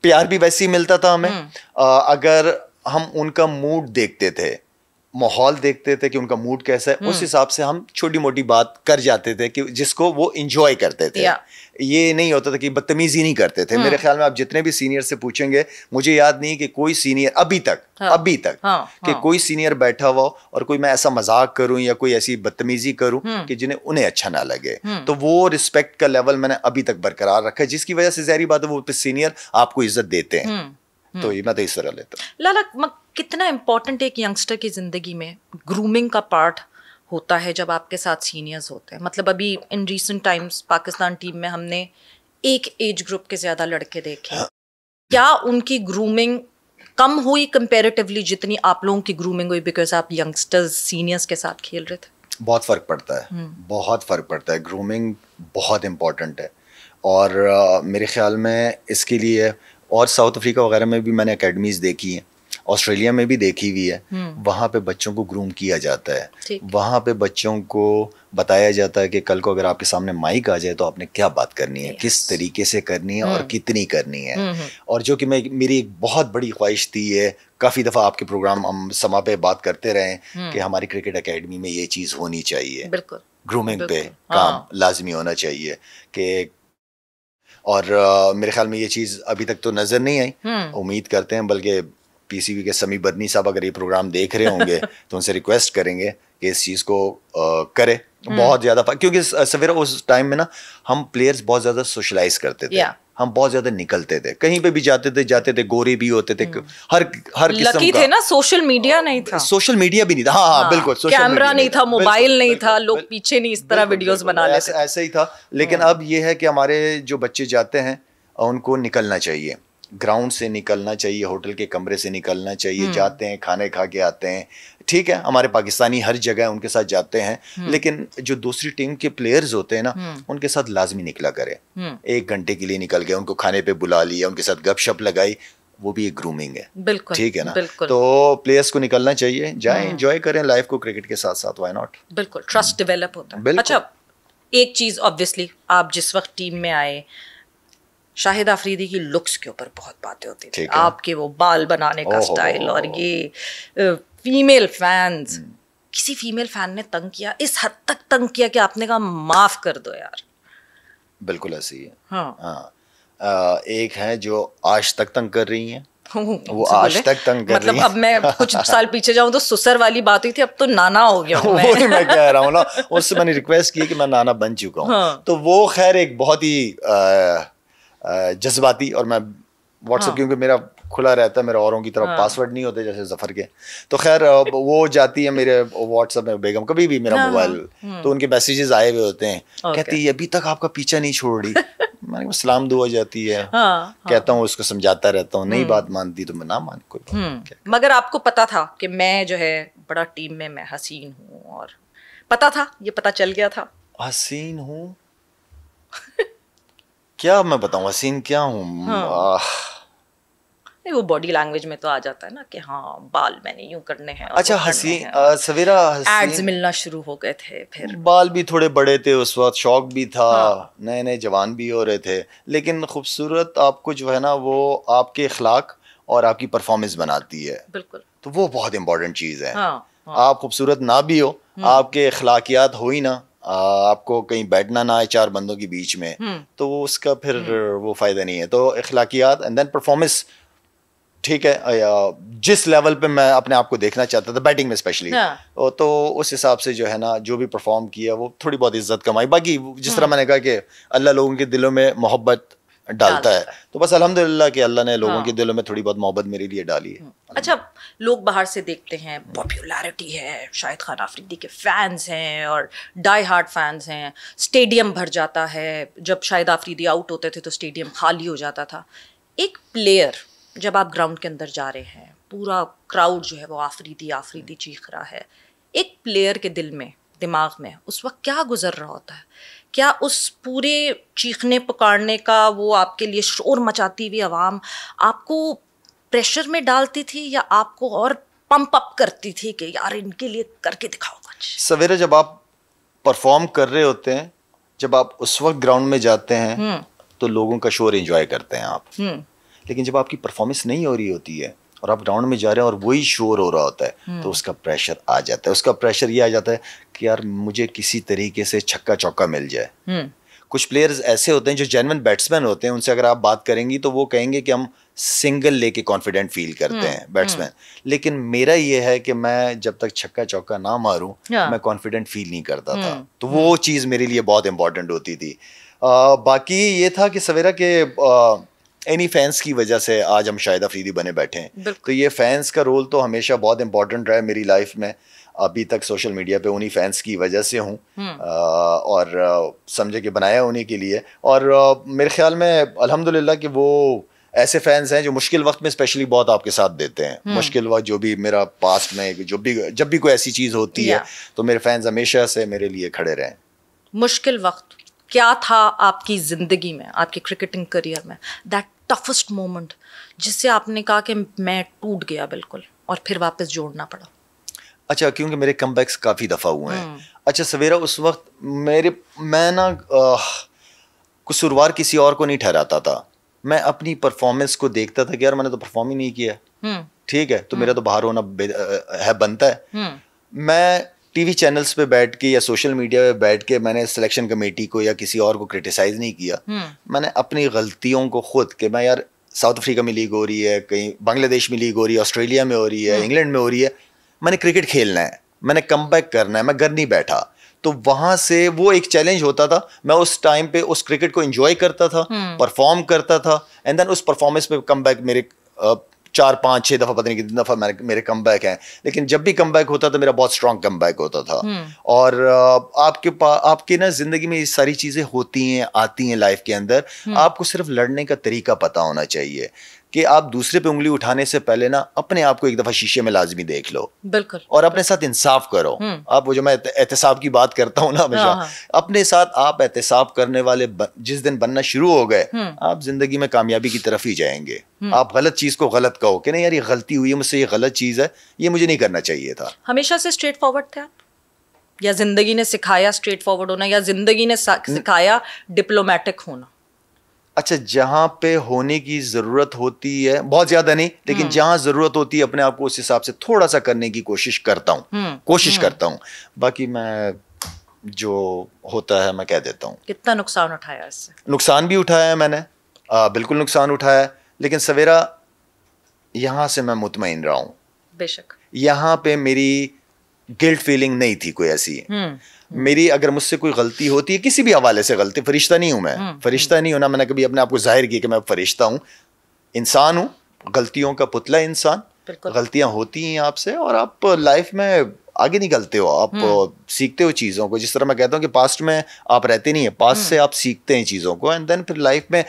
پیار بھی ویسے ہی ملتا تھا ہمیں. اگر ہم ان کا موڈ دیکھتے تھے, ماحول دیکھتے تھے کہ ان کا موڈ کیسا ہے, اس حساب سے ہم چھوٹی موٹی بات کر جاتے تھے کہ جس کو وہ انجوائے کرتے تھے. یہ نہیں ہوتا تھا کہ بدتمیزی نہیں کرتے تھے. میرے خیال میں آپ جتنے بھی سینئر سے پوچھیں گے, مجھے یاد نہیں کہ کوئی سینئر ابھی تک کہ کوئی سینئر بیٹھا ہوا اور کوئی میں ایسا مذاق کروں یا کوئی ایسی بدتمیزی کروں کہ انہیں اچھا نہ لگے. تو وہ رسپیکٹ کا لیول میں نے ابھی تک برقرار رکھا ہے, جس کی وجہ سے ظاہری بات ہے وہ سینئر آپ کو عزت دیتے ہیں. تو یہ میں تو اس طرح لیتا ہوں. لالا کتنا امپورٹنٹ ایک ینگسٹر کی زندگی میں گرومنگ کا پارٹ ہوتا ہے جب آپ کے ساتھ سینئرز ہوتے ہیں؟ مطلب ابھی in recent Times Pakistan team میں ہم نے ایک ایج گروپ کے زیادہ لڑکے دیکھے, کیا ان کی گرومنگ کم ہوئی کمپیریٹیولی جتنی آپ لوگوں کی گرومنگ ہوئی بیکاز آپ ینگسٹرز سینئرز کے ساتھ کھیل رہے تھے؟ بہت فرق پڑتا ہے, بہت فرق پڑتا ہے. گرومنگ بہت امپورٹنٹ ہے, اور میرے خیال میں اس کے لیے, اور ساؤتھ افریقہ وغیرہ میں بھی میں نے اکیڈمیز دیکھی ہیں, آسٹریلیا میں بھی دیکھی ہوئی ہے, وہاں پہ بچوں کو گروم کیا جاتا ہے. وہاں پہ بچوں کو بتایا جاتا ہے کہ کل کو اگر آپ کے سامنے مائک آ جائے تو آپ نے کیا بات کرنی ہے, کس طریقے سے کرنی ہے, اور کتنی کرنی ہے. اور جو کہ میری ایک بہت بڑی خواہش تھی, یہ کافی دفعہ آپ کے پروگرام ہم سما پہ بات کرتے رہے کہ ہماری کرکٹ اکیڈمی میں یہ چیز ہونی چاہیے, گرومنگ پہ کام لازمی ہونا چاہیے کہ, اور میرے خیال میں یہ چیز ابھی تک تو نظر نہیں آئی. امید کرتے ہیں, بلکہ پی سی بی کے سمی بدنی صاحب اگر یہ پروگرام دیکھ رہے ہوں گے تو ان سے ریکویسٹ کریں گے کہ اس چیز کو کرے. بہت زیادہ کیونکہ سویرا اس ٹائم میں نا ہم پلیئرز بہت زیادہ سوشلائز کرتے تھے, ہم بہت زیادہ نکلتے تھے, کہیں پہ بھی جاتے تھے, گورے بھی ہوتے تھے, ہر قسم کا. تھے نا, سوشل میڈیا نہیں تھا, سوشل میڈیا بھی نہیں تھا. ہاں بالکل, کیمرہ نہیں تھا, موبائل نہیں تھا, لوگ پیچھے نہیں اس طرح ویڈیوز بنا لیتے تھے, ایسا ہی تھا. لیکن اب یہ ہے کہ ہمارے جو بچے جاتے ہیں ان کو نکلنا چاہیے, گراؤنڈ سے نکلنا چاہیے, ہوٹل کے کمرے سے نکلنا چاہیے, جاتے ہیں کھانے کھا کے آتے ہیں, ٹھیک ہے ہمارے پاکستانی ہر جگہ ان کے ساتھ جاتے ہیں, لیکن جو دوسری ٹیم کے پلیئرز ہوتے ہیں نا ان کے ساتھ لازمی نکلا کرے. 1 گھنٹے کے لیے نکل گئے, ان کو کھانے پہ بلا لیا, ان کے ساتھ گپ شپ لگائی, وہ بھی ایک گرومنگ ہے. بالکل ٹھیک ہے نا, تو پلیئرس کو نکلنا چاہیے, جائیں انجوائے کریں لائف کو کرکٹ کے ساتھ ساتھ, وائی ناٹ. بالکل ٹرسٹ ڈیولپ ہوتا ہے. اچھا ایک چیز آبویسلی آپ جس وقت ٹیم میں آئے, شاہد آفریدی کی لکس کے اوپر بہت باتیں ہوتی تھی, آپ کے وہ بال بنانے کا سٹائل, اور یہ فیمیل فینز, کسی فیمیل فین نے تنگ کیا, اس حد تک تنگ کیا کہ آپ نے کہا معاف کر دو یار؟ بالکل ایسی ہے. ہاں ایک ہے جو آج تک تنگ کر رہی ہیں, وہ آج تک تنگ کر رہی ہیں. مطلب اب میں کچھ سال پیچھے جاؤں تو سسر والی بات ہوئی تھی, اب تو نانا ہو گیا ہوں. وہی میں کہہ رہا ہوں نا, اس سے میں نے ریکویسٹ کی کہ میں نانا بن چکا ہوں. تو وہ خیر ایک بہت ہی جذباتی, اور میں واٹس ایپ کیونکہ میرا کھلا رہتا ہے, میرا اوروں کی طرح پاسورڈ نہیں ہوتے جیسے ظفر کے, تو خیر وہ جاتی ہے میرے واٹس ایپ میں, بیگم کبھی بھی میرا موبائل, تو ان کے میسیجز آئے ہوئے ہوتے ہیں, کہتی ہے ابھی تک آپ کا پیچھا نہیں چھوڑ رہی. میں نے سلام دعا جاتی ہے, کہتا ہوں اس کو سمجھاتا رہتا ہوں, نہیں بات مانتی تو میں نہ مان, کوئی بات. مگر آپ کو پتا تھا کہ میں جو ہے بڑا ٹیم میں حسین ہوں, اور پتا تھا, یہ پتا چل گیا تھا حسین ہوں؟ کیا میں بتاؤں حسین کیا ہوں؟ وہ باڈی لینگویج میں تو آ جاتا ہے نا کہ ہاں بال میں نے یوں کرنے ہیں. اچھا حسین, سویرا ایڈز ملنا شروع ہو گئے تھے, پھر بال بھی تھوڑے بڑے تھے اس وقت, شوق بھی تھا, نئے نئے جوان بھی ہو رہے تھے, لیکن خوبصورت آپ کو جو ہے نا وہ آپ کے اخلاق اور آپ کی پرفارمنس بناتی ہے. بالکل, تو وہ بہت امپورٹنٹ چیز ہے. آپ خوبصورت نہ بھی ہو, آپ کے اخلاقیات ہو ہی نا, آپ کو کہیں بیٹھنا نہ آئے 4 بندوں کے بیچ میں, تو اس کا پھر وہ فائدہ نہیں ہے. تو اخلاقیات اینڈ دین پرفارمنس, ٹھیک ہے, جس لیول پہ میں اپنے آپ کو دیکھنا چاہتا تھا بیٹنگ میں اسپیشلی, تو اس حساب سے جو ہے نا جو بھی پرفارم کیا وہ تھوڑی بہت عزت کمائی. باقی جس طرح میں نے کہا کہ اللہ لوگوں کے دلوں میں محبت ڈالتا ہے, تو بس الحمدللہ کہ اللہ نے لوگوں کے دلوں میں تھوڑی بہت محبت میرے لیے ڈالی ہے. اچھا لوگ باہر سے دیکھتے ہیں, پاپولیرٹی ہے, شاہد خان آفریدی کے فینس ہیں اور ڈائی ہارڈ فینس ہیں, اسٹیڈیم بھر جاتا ہے, جب شاہد آفریدی آؤٹ ہوتے تھے تو اسٹیڈیم خالی ہو جاتا تھا. ایک پلیئر جب آپ گراؤنڈ کے اندر جا رہے ہیں, پورا کراؤڈ جو ہے وہ آفریدی آفریدی چیخ رہا ہے, ایک پلیئر کے دل میں, دماغ میں اس وقت کیا گزر رہا ہوتا ہے؟ کیا اس پورے چیخنے پکارنے کا, وہ آپ کے لیے شور مچاتی ہوئی عوام آپ کو پریشر میں ڈالتی تھی, یا آپ کو اور پمپ اپ کرتی تھی کہ یار ان کے لیے کر کے دکھاؤ کچھ؟ سویرے جب آپ پرفارم کر رہے ہوتے ہیں, جب آپ اس وقت گراؤنڈ میں جاتے ہیں تو لوگوں کا شور انجوائے کرتے ہیں آپ, لیکن جب آپ کی پرفارمنس نہیں ہو رہی ہوتی ہے اور آپ گراؤنڈ میں جا رہے ہیں اور وہی شور ہو رہا ہوتا ہے, تو اس کا پریشر آ جاتا ہے. اس کا پریشر یہ آ جاتا ہے کہ یار مجھے کسی طریقے سے چھکا چوکا مل جائے. کچھ پلیئرز ایسے ہوتے ہیں جو جینوئن بیٹسمین ہوتے ہیں, ان سے اگر آپ بات کریں گی تو وہ کہیں گے کہ ہم سنگل لے کے کانفیڈنٹ فیل کرتے ہیں بیٹسمین, لیکن میرا یہ ہے کہ میں جب تک چھکا چوکا نہ ماروں میں کانفیڈنٹ فیل نہیں کرتا تھا. تو وہ چیز میرے لیے بہت امپورٹنٹ ہوتی تھی. باقی یہ تھا کہ سویرا کے اینی فینس کی وجہ سے آج ہم شاہد آفریدی بنے بیٹھے ہیں, تو یہ فینس کا رول تو ہمیشہ بہت امپورٹنٹ رہا ہے میری لائف میں. ابھی تک سوشل میڈیا پہ انہی فینس کی وجہ سے ہوں, اور سمجھے کہ بنایا انہی کے لیے. اور میرے خیال میں الحمدللہ کہ وہ ایسے فینس ہیں جو مشکل وقت میں اسپیشلی بہت آپ کے ساتھ دیتے ہیں. مشکل وقت جو بھی میرا پاسٹ میں جب بھی کوئی ایسی چیز ہوتی ہے تو میرے فینس ہمیشہ سے میرے لیے کھڑے رہے. مشکل وقت کیا تھا آپ کی زندگی میں, آپ کے کرکٹنگ کریئر میں, دیٹ ٹفسٹ مومنٹ جس سے آپ نے کہا کہ میں ٹوٹ گیا بالکل اور پھر واپس جوڑنا پڑا؟ اچھا, کیونکہ میرے کم بیکس کافی دفعہ ہوئے ہیں. اچھا سویرا, اس وقت میں نا قصوروار کسی اور کو نہیں ٹھہراتا تھا. میں اپنی پرفارمنس کو دیکھتا تھا کہ یار میں نے تو پرفارم ہی نہیں کیا, ٹھیک ہے, تو میرا تو باہر ہونا ہے بنتا ہے. میں ٹی وی چینلز پہ بیٹھ کے یا سوشل میڈیا پہ بیٹھ کے میں نے سلیکشن کمیٹی کو یا کسی اور کو کرٹیسائز نہیں کیا. میں نے اپنی غلطیوں کو خود, کہ میں یار ساؤتھ افریقہ میں لیگ ہو رہی ہے, کہیں بنگلہ دیش میں لیگ ہو رہی ہے, آسٹریلیا میں ہو رہی ہے, انگلینڈ میں ہو رہی ہے, میں نے کرکٹ کھیلنا ہے, میں نے کم بیک کرنا ہے, میں گھر نہیں بیٹھا. تو وہاں سے وہ ایک چیلنج ہوتا تھا. میں اس ٹائم پہ اس کرکٹ کو انجوائے کرتا تھا, پرفارم کرتا تھا, اینڈ دین اس پرفارمنس پہ کم بیک میرے 4 5 6 دفعہ پتہ نہیں کتنی دفعہ میرے کم بیک ہیں, لیکن جب بھی کم بیک ہوتا تھا میرا بہت اسٹرانگ کم بیک ہوتا تھا. اور آپ کے نا زندگی میں یہ ساری چیزیں ہوتی ہیں, آتی ہیں لائف کے اندر. آپ کو صرف لڑنے کا طریقہ پتہ ہونا چاہیے. کہ آپ دوسرے پہ انگلی اٹھانے سے پہلے نا اپنے آپ کو ایک دفعہ شیشے میں لازمی دیکھ لو. بالکل. اور اپنے ساتھ انصاف کرو. آپ وہ جو میں احتساب کی بات کرتا ہوں نا ہمیشہ, اپنے ساتھ آپ احتساب کرنے والے جس دن بننا شروع ہو گئے, آپ زندگی میں کامیابی کی طرف ہی جائیں گے. آپ غلط چیز کو غلط کہو کہ نہیں یار یہ غلطی ہوئی ہے مجھ سے, یہ غلط چیز ہے, یہ مجھے نہیں کرنا چاہیے تھا. ہمیشہ سے اسٹریٹ فارورڈ تھے آپ, یا زندگی نے سکھایا اسٹریٹ فارورڈ ہونا, یا زندگی نے سکھایا ڈپلومیٹک ہونا؟ اچھا, جہاں پہ ہونے کی ضرورت ہوتی ہے, بہت زیادہ نہیں, لیکن جہاں ضرورت ہوتی ہے اپنے آپ کو اس حساب سے تھوڑا سا کرنے کی کوشش کرتا ہوں. باقی میں جو ہوتا ہے میں کہہ دیتا ہوں. کتنا نقصان اٹھایا اس سے؟ نقصان بھی اٹھایا ہے میں نے, بالکل نقصان اٹھایا ہے, لیکن سویرا یہاں سے میں مطمئن رہا ہوں. بے شک. یہاں پہ میری گلٹ فیلنگ نہیں تھی کوئی ایسی. میری اگر مجھ سے کوئی غلطی ہوتی ہے کسی بھی حوالے سے, غلطی, فرشتہ نہیں ہوں میں, فرشتہ نہیں ہونا, میں نے کبھی اپنے آپ کو ظاہر کیا کہ میں فرشتہ ہوں, انسان ہوں, غلطیوں کا پتلا انسان. غلطیاں ہوتی ہیں آپ سے, اور آپ لائف میں آگے نکلتے ہو, آپ سیکھتے ہو چیزوں کو. جس طرح میں کہتا ہوں کہ پاسٹ میں آپ رہتے نہیں ہیں, پاسٹ سے آپ سیکھتے ہیں چیزوں کو, اینڈ دین پھر لائف میں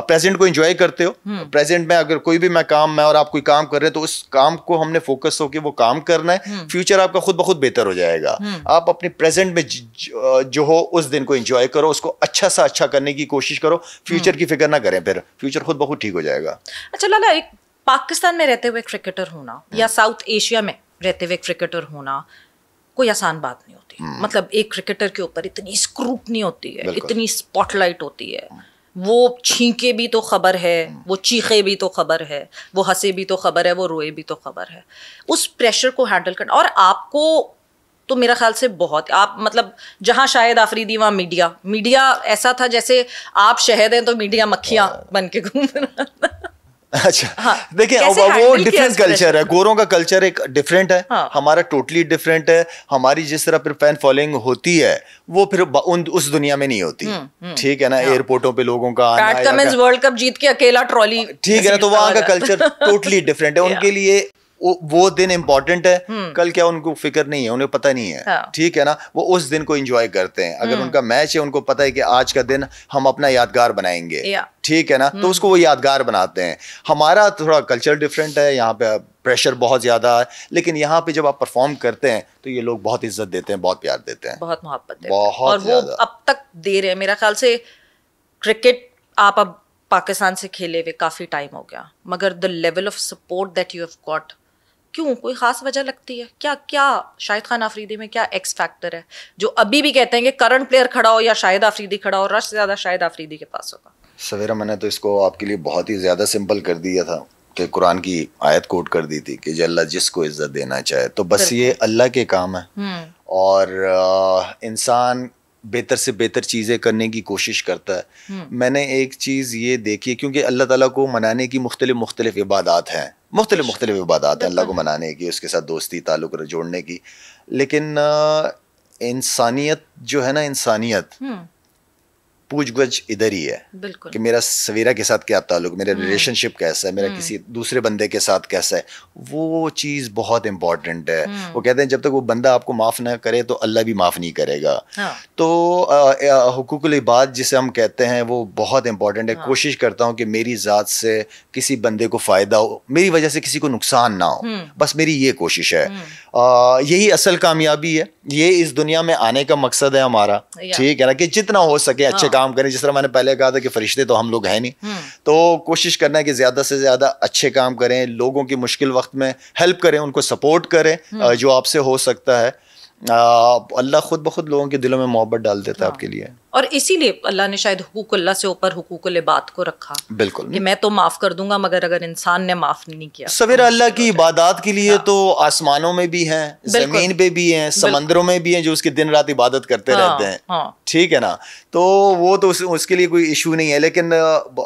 پریزنٹ کو انجوائے کرتے ہو. پریزنٹ میں اگر کوئی بھی میں اور آپ کوئی کام کر رہے ہیں تو اس کام کو ہم نے فوکس ہو کے وہ کام کرنا ہے. فیوچر آپ کا خود بخود بہتر ہو جائے گا. آپ اپنی پریزنٹ میں جو ہو اس دن کو انجوائے کرو, اس کو اچھا سا اچھا کرنے کی کوشش کرو, فیوچر کی فکر نہ کریں, پھر فیوچر خود بخود ٹھیک ہو جائے گا. اچھا لالا, ایک پاکستان میں رہتے ہوئے کرکٹر ہونا یا ساؤتھ ایشیا میں رہتے ہوئے کرکٹر ہونا کوئی آسان بات نہیں ہوتی. مطلب ایک کرکٹر کے اوپر اتنی اسکروٹنی ہوتی ہے, اتنی اسپاٹ لائٹ ہوتی ہے, وہ چھینکے بھی تو خبر ہے, وہ چیخے بھی تو خبر ہے, وہ ہنسے بھی تو خبر ہے, وہ روئے بھی تو خبر ہے. اس پریشر کو ہینڈل کرنا, اور آپ کو تو میرا خیال سے بہت, آپ مطلب جہاں شاہد آفریدی وہاں میڈیا ایسا تھا جیسے آپ شہد ہیں تو میڈیا مکھیاں بن کے گھوم رہا تھا. اچھا دیکھیں وہ ڈفرینٹ کلچر ہے, گوروں کا کلچر ایک ڈفرینٹ ہے, ہمارا ٹوٹلی ڈفرینٹ ہے. ہماری جس طرح پھر فین فالوئنگ ہوتی ہے وہ پھر اس دنیا میں نہیں ہوتی. ٹھیک ہے نا, ایئرپورٹوں پہ لوگوں کا آنا, ورلڈ کپ جیت کے اکیلا ٹرالی, ٹھیک ہے نا, تو وہاں کا کلچر ٹوٹلی ڈفرینٹ ہے. ان کے لیے وہ دن امپورٹنٹ ہے, کل کیا ان کو فکر نہیں ہے, انہیں پتہ نہیں ہے. ٹھیک ہے نا, وہ اس دن کو انجوائے کرتے ہیں. اگر ان کا میچ ہے ان کو پتہ ہے کہ آج کا دن ہم اپنا یادگار بنائیں گے. ٹھیک ہے نا, تو اس کو وہ یادگار بناتے ہیں. ہمارا تھوڑا کلچر ڈفرینٹ ہے, یہاں پہ پریشر بہت زیادہ ہے, لیکن یہاں پہ جب آپ پرفارم کرتے ہیں تو یہ لوگ بہت عزت دیتے ہیں, بہت پیار دیتے ہیں, بہت محبت دیتے ہیں, اور وہ اب تک دے رہے ہیں. میرا خیال سے کرکٹ آپ اب پاکستان سے کھیلے ہوئے کافی ٹائم ہو گیا, مگر the level of support that you have got, کیوں, کوئی خاص وجہ لگتی ہے کیا شاہد خان آفریدی میں کیا ایکس فیکٹر ہے جو ابھی بھی کہتے ہیں کہ کرنٹ پلیئر کھڑا ہو یا شاہد آفریدی کھڑا ہو, رش زیادہ شاہد آفریدی کے پاس ہوگا؟ سویرا میں نے تو اس کو آپ کے لیے بہت ہی زیادہ سمپل کر دیا تھا کہ قرآن کی آیت کوٹ کر دی تھی کہ اللہ جس کو عزت دینا چاہے, تو بس یہ اللہ کے کام ہے. اور انسان بہتر سے بہتر چیزیں کرنے کی کوشش کرتا ہے. میں نے ایک چیز یہ دیکھی, کیونکہ اللہ تعالیٰ کو منانے کی مختلف عبادات ہیں, مختلف عبادات ہیں اللہ کو منانے کی, اس کے ساتھ دوستی تعلق جوڑنے کی, لیکن انسانیت جو ہے نا, انسانیت پوچھ گچھ ادھر ہی ہے کہ میرا سویرا کے ساتھ کیا تعلق, میرا ریلیشن شپ کیسا ہے, میرا کسی دوسرے بندے کے ساتھ کیسا ہے, وہ چیز بہت امپورٹنٹ ہے. وہ کہتے ہیں جب تک وہ بندہ آپ کو معاف نہ کرے تو اللہ بھی معاف نہیں کرے گا. تو حقوق العباد جسے ہم کہتے ہیں وہ بہت امپورٹنٹ ہے. کوشش کرتا ہوں کہ میری ذات سے کسی بندے کو فائدہ ہو, میری وجہ سے کسی کو نقصان نہ ہو, بس میری یہ کوشش ہے. یہی اصل کامیابی ہے, یہ اس دنیا میں آنے کا مقصد ہے ہمارا. ٹھیک ہے نا, کہ جتنا ہو سکے اچھے کام کریں. جس طرح میں نے پہلے کہا تھا کہ فرشتے تو ہم لوگ ہیں نہیں, تو کوشش کرنا ہے کہ زیادہ سے زیادہ اچھے کام کریں, لوگوں کی مشکل وقت میں ہیلپ کریں, ان کو سپورٹ کریں جو آپ سے ہو سکتا ہے. اللہ خود بخود لوگوں کے دلوں میں محبت ڈال دیتا ہے آپ کے لیے. اور اسی لیے اللہ نے شاید حقوق اللہ سے اوپر حقوق العباد کو رکھا. بالکل, کہ میں تو معاف کر دوں گا, مگر اگر انسان نے معاف نہیں کیا. سویرا اللہ کی عبادات کے لیے تو آسمانوں میں بھی ہیں, زمین پہ بھی ہیں, سمندروں میں بھی ہیں جو اس کی دن رات عبادت کرتے رہتے ہیں. ٹھیک ہے نا, تو وہ تو اس کے لیے کوئی ایشو نہیں ہے. لیکن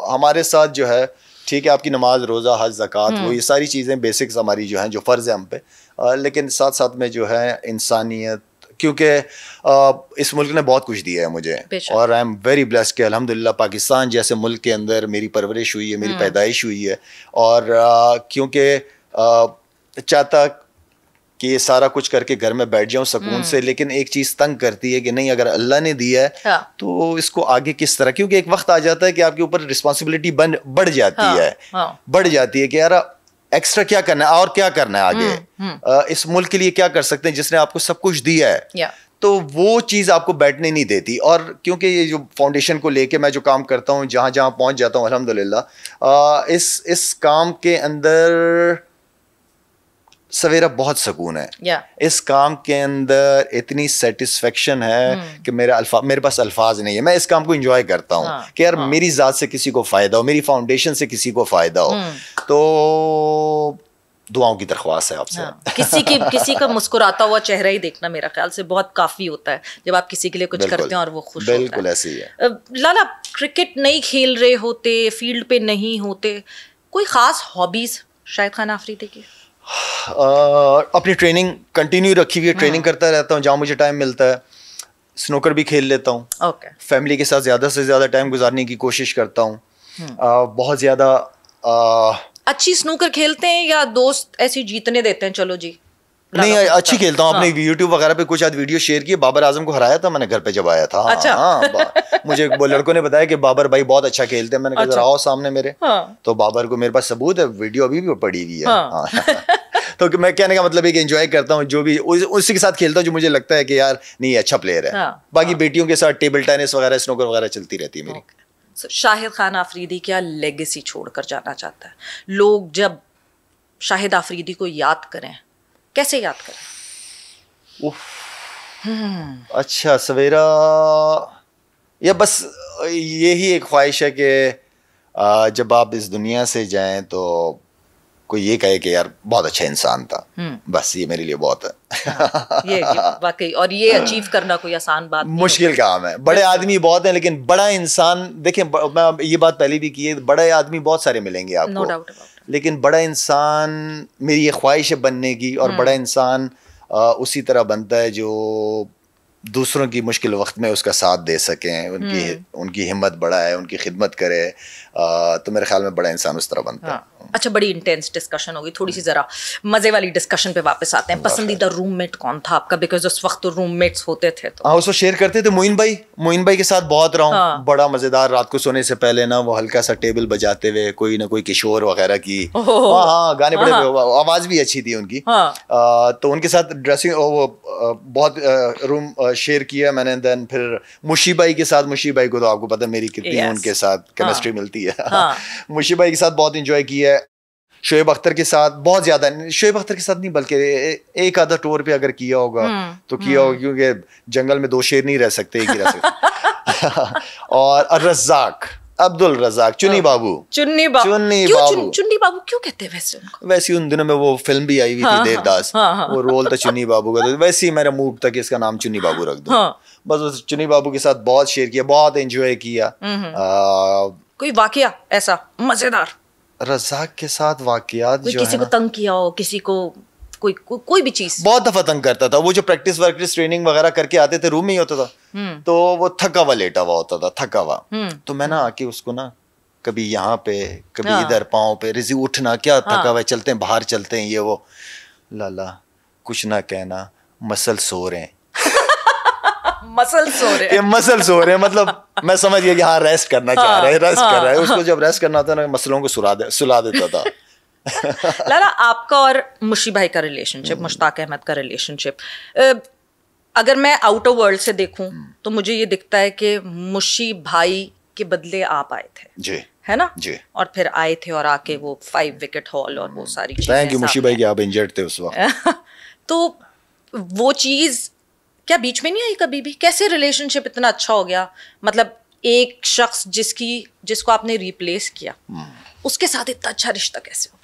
ہمارے ساتھ جو ہے, ٹھیک ہے, آپ کی نماز, روزہ, حج, زکوٰۃ, وہ یہ ساری چیزیں بیسکس ہماری جو ہیں جو فرض ہے ہم پہ, لیکن ساتھ ساتھ میں جو ہے انسانیت, کیونکہ اس ملک نے بہت کچھ دیا ہے مجھے, اور آئی ایم ویری بلیسڈ کہ الحمدللہ پاکستان جیسے ملک کے اندر میری پرورش ہوئی ہے, میری پیدائش ہوئی ہے. اور کیونکہ چاہتا کہ یہ سارا کچھ کر کے گھر میں بیٹھ جاؤں سکون سے, لیکن ایک چیز تنگ کرتی ہے کہ نہیں اگر اللہ نے دیا ہے تو اس کو آگے کس طرح, کیونکہ ایک وقت آ جاتا ہے کہ آپ کے اوپر رسپانسبلٹی بڑھ جاتی ہے کہ یار ایکسٹرا کیا کرنا ہے اور کیا کرنا ہے آگے, اس ملک کے لیے کیا کر سکتے ہیں جس نے آپ کو سب کچھ دیا ہے, تو وہ چیز آپ کو بیٹھنے نہیں دیتی. اور کیونکہ یہ جو فاؤنڈیشن کو لے کے میں جو کام کرتا ہوں, جہاں جہاں پہنچ جاتا ہوں الحمدللہ, اس کام کے اندر سویرا بہت سکون ہے. اس کام کے اندر اتنی سیٹسفیکشن ہے کہ میرے پاس الفاظ نہیں ہے. میں اس کام کو انجوائے کرتا ہوں کہ یار میری ذات سے کسی کو فائدہ ہو, میری فاؤنڈیشن سے کسی کو فائدہ ہو. تو دعاؤں کی درخواست ہے آپ سے. کسی کا مسکراتا ہوا چہرہ ہی دیکھنا میرا خیال سے بہت کافی ہوتا ہے جب آپ کسی کے لیے کچھ کرتے ہیں اور وہ خوش ہوتا ہے. بالکل ایسے ہی ہے. لالا, کرکٹ نہیں کھیل رہے ہوتے, فیلڈ پہ نہیں ہوتے, کوئی خاص ہابیز شاہد خان آفریدی کی؟ اپنی ٹریننگ کنٹینیو رکھی ہوئی ہے, ٹریننگ کرتا رہتا ہوں جہاں مجھے ٹائم ملتا ہے. سنوکر بھی کھیل لیتا ہوں, فیملی کے ساتھ زیادہ سے زیادہ ٹائم گزارنے کی کوشش کرتا ہوں. بہت زیادہ اچھی سنوکر کھیلتے ہیں یا دوست ایسی جیتنے دیتے ہیں چلو جی؟ نہیں, اچھی کھیلتا ہوں. اپنے یوٹیوب وغیرہ پہ کچھ آدھ ویڈیو شیئر کیے. بابر اعظم کو ہرایا تھا میں نے گھر پہ جب آیا تھا. مجھے وہ لڑکوں نے بتایا کہ بابر بھائی بہت اچھا کھیلتے ہیں. میں نے کہا ذرا آؤ سامنے میرے, تو بابر کو میرے پاس ثبوت ہے, ویڈیو ابھی بھی پڑی ہوئی ہے. تو میں کہنے کا مطلب ہے کہ انجوائے کرتا ہوں, جو بھی اسی کے ساتھ کھیلتا ہوں جو مجھے لگتا ہے کہ یار نہیں اچھا پلیئر ہے. باقی بیٹیوں کے ساتھ ٹیبل ٹینس وغیرہ, سنوکر وغیرہ چلتی رہتی ہے میری. شاہد خان آفریدی کیا لیگیسی چھوڑ کر جانا چاہتا ہے؟ لوگ جب شاہد آفریدی کو یاد کریں کیسے یاد کریں؟ اچھا سویرا, یا بس یہی ایک خواہش ہے کہ جب آپ اس دنیا سے جائیں تو کوئی یہ کہے کہ یار بہت اچھا انسان تھا, بس یہ میرے لیے بہت ہے. یہ واقعی, اور یہ اچیو کرنا کوئی آسان بات نہیں, مشکل کام ہے. بڑے آدمی بہت ہیں لیکن بڑا انسان, دیکھیں میں یہ بات پہلے بھی کی ہے, بڑے آدمی بہت سارے ملیں گے آپ کو, لیکن بڑا انسان میری یہ خواہش ہے بننے کی. اور بڑا انسان اسی طرح بنتا ہے جو دوسروں کی مشکل وقت میں اس کا ساتھ دے سکیں, ان کی ہمت بڑھائے, ان کی خدمت کرے. تو میرے خیال میں بڑا انسان اس طرح بنتا ہے. اچھا, بڑی انٹینس ڈسکشن ہوگی, تھوڑی سی ذرا مزے والی ڈسکشن پہ واپس آتے ہیں. پسندیدہ روم میٹ کون تھا آپ کا؟ بیکاز اس وقت تو روم میٹس ہوتے تھے. تو اس وقت شیئر کرتے تھے موین بھائی کے ساتھ بہت رہا ہوں. بڑا مزیدار, رات کو سونے سے پہلے نا وہ ہلکا سا ٹیبل بجاتے ہوئے کوئی نہ کوئی کشور وغیرہ کی, گانے بڑے, آواز بھی اچھی تھی ان کی. تو ان کے ساتھ ڈریسنگ وہ بہت روم شیئر کیا میں نے. دین پھر مشی بھائی کے ساتھ, مشی بھائی کو تو آپ کو پتہ میری کتنی ان کے ساتھ کیمسٹری ملتی ہے. مشی بھائی کے ساتھ بہت انجوائے کیا ہے. شعیب اختر کے ساتھ بہت زیادہ, شعیب اختر کے ساتھ نہیں بلکہ ایک آدھا ٹور پہ اگر کیا ہوگا تو کیا ہوگا, کیونکہ جنگل میں دو شیر نہیں رہ سکتے, ایک ہی رہ سکتے. اور الرزاق, عبد الرزاق, چنی بابو کیوں کہتے ہیں ویسے ان کو؟ ویسے ان دنوں میں وہ فلم بھی آئی ہوئی تھی دیوداس, وہ رول تھا چنی بابو کا, تو ویسے ہی میرا موڈ تھا کہ اس کا نام چنی بابو رکھ دوں. بس چنی بابو کے ساتھ بہت شیئر کیا, بہت انجوائے کیا. کوئی واقعہ ایسا مزیدار رزاق کے ساتھ واقعات جو کسی کو تنگ کیا ہو, کسی کو کوئی بھی چیز؟ بہت دفعہ تنگ کرتا تھا. وہ جو پریکٹس ورکٹس ٹریننگ وغیرہ کر کے آتے تھے, روم میں ہی ہوتا تھا, تو وہ تھکا ہوا لیٹا ہوا ہوتا تھا, تھکا ہوا. تو میں نا آ کے اس کو نا کبھی یہاں پہ کبھی ادھر پاؤں پہ, رضی اٹھنا, کیا تھکا ہوا ہے, چلتے ہیں باہر چلتے ہیں, یہ وہ. لالا کچھ نہ کہنا, مسل سو رہے ہیں, مسل سو رہے ہیں, مطلب میں سمجھ گیا کہ ہاں ریسٹ کرنا چاہ رہا ہے, ریسٹ کر رہا ہے. اس کو جب ریسٹ کرنا تھا نا مسلوں کو سلا دیتا تھا. لالا, آپ کا اور مشی بھائی کا ریلیشن شپ, مشتاق احمد کا ریلیشن شپ, اگر میں آؤٹر ورلڈ سے دیکھوں تو مجھے یہ دکھتا ہے کہ مشی بھائی کے بدلے آپ آئے تھے, جی ہے نا, جی, اور پھر آئے تھے اور آ کے وہ 5 وکٹ ہال اور وہ ساری چیزیں. تھینک یو مشی بھائی کہ آپ انجرڈ تھے اس وقت. تو وہ چیز کیا بیچ میں نہیں آئی کبھی بھی؟ کیسے ریلیشن شپ اتنا اچھا ہو گیا؟ مطلب ایک شخص جس کو آپ نے ریپلیس کیا, اس کے ساتھ اتنا اچھا رشتہ کیسے ہو گیا؟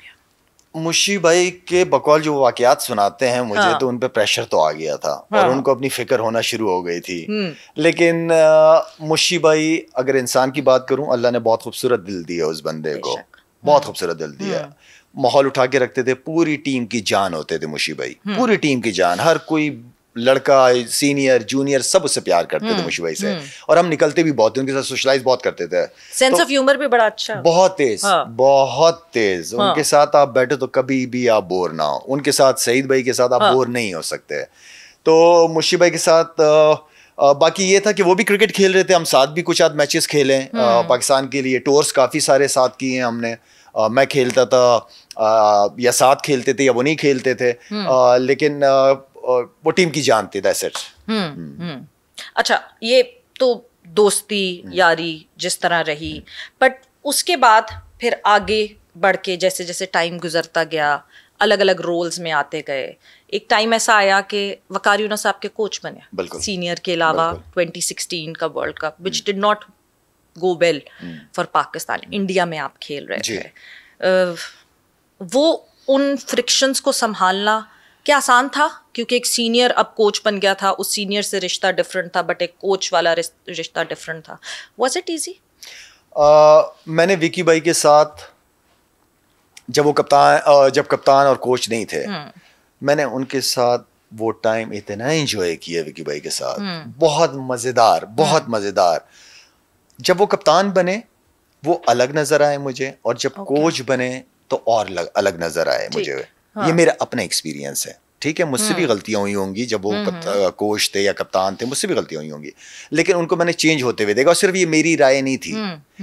مشی بھائی کے بقول جو واقعات سناتے ہیں مجھے, تو ان پہ پریشر تو آ گیا تھا, اور ان کو اپنی فکر ہونا شروع ہو گئی تھی. لیکن مشی بھائی, اگر انسان کی بات کروں, اللہ نے بہت خوبصورت دل دیا اس بندے کو, بہت خوبصورت دل دیا. ماحول اٹھا کے رکھتے تھے, پوری ٹیم کی جان ہوتے تھے مشی بھائی, پوری ٹیم کی جان. ہر کوئی لڑکا سینئر جونیئر سب اس سے پیار کرتے تھے مشی بھائی سے, اور ہم نکلتے بھی بہت تھے, ان کے ساتھ سوشلائز بہت کرتے تھے. سینس آف ہیومر بھی بڑا اچھا, بہت تیز, بہت تیز. ان کے ساتھ آپ بیٹھے تو کبھی بھی آپ بور نہ ہو. ان کے ساتھ سعید بھائی کے ساتھ آپ بور نہیں ہو سکتے. تو مشی بھائی کے ساتھ باقی یہ تھا کہ وہ بھی کرکٹ کھیل رہے تھے, ہم ساتھ بھی کچھ آدھ میچز کھیلے پاکستان کے لیے, ٹورس کافی سارے ساتھ کیے ہیں ہم نے. میں کھیلتا تھا یا ساتھ کھیلتے تھے یا وہ نہیں کھیلتے تھے, لیکن وہ ٹیم کی جان تھی. That's it. اچھا, یہ تو دوستی یاری جس طرح رہی, بٹ اس کے بعد پھر آگے بڑھ کے جیسے جیسے ٹائم گزرتا گیا الگ الگ رولز میں آتے گئے, ایک ٹائم ایسا آیا کہ وقار یونس آپ کے کوچ بنے سینئر کے علاوہ 2016 کا ورلڈ کپ وچ did not go well for Pakistan, India میں آپ کھیل رہے تھے. وہ ان فرکشنز کو سنبھالنا کیا آسان تھا؟ کیونکہ ایک سینئر اب کوچ بن گیا تھا, اس سینئر سے رشتہ ڈفرینٹ تھا, بٹ ایک کوچ والا رشتہ ڈفرینٹ تھا. Was it easy? میں نے وکی بھائی کے ساتھ جب کپتان اور کوچ نہیں تھے, میں نے ان کے ساتھ وہ ٹائم اتنا انجوائے کیا وکی بھائی کے ساتھ, بہت مزیدار, بہت مزیدار. جب وہ کپتان بنے وہ الگ نظر آئے مجھے, اور جب کوچ بنے تو اور الگ نظر آئے مجھے. یہ میرا اپنا ایکسپیرینس ہے, ٹھیک ہے. مجھ سے بھی غلطیاں ہوئی ہوں گی جب وہ کوچ تھے یا کپتان تھے, مجھ سے بھی غلطیاں ہوئی ہوں گی, لیکن ان کو میں نے چینج ہوتے ہوئے دیکھا. اور صرف یہ میری رائے نہیں تھی,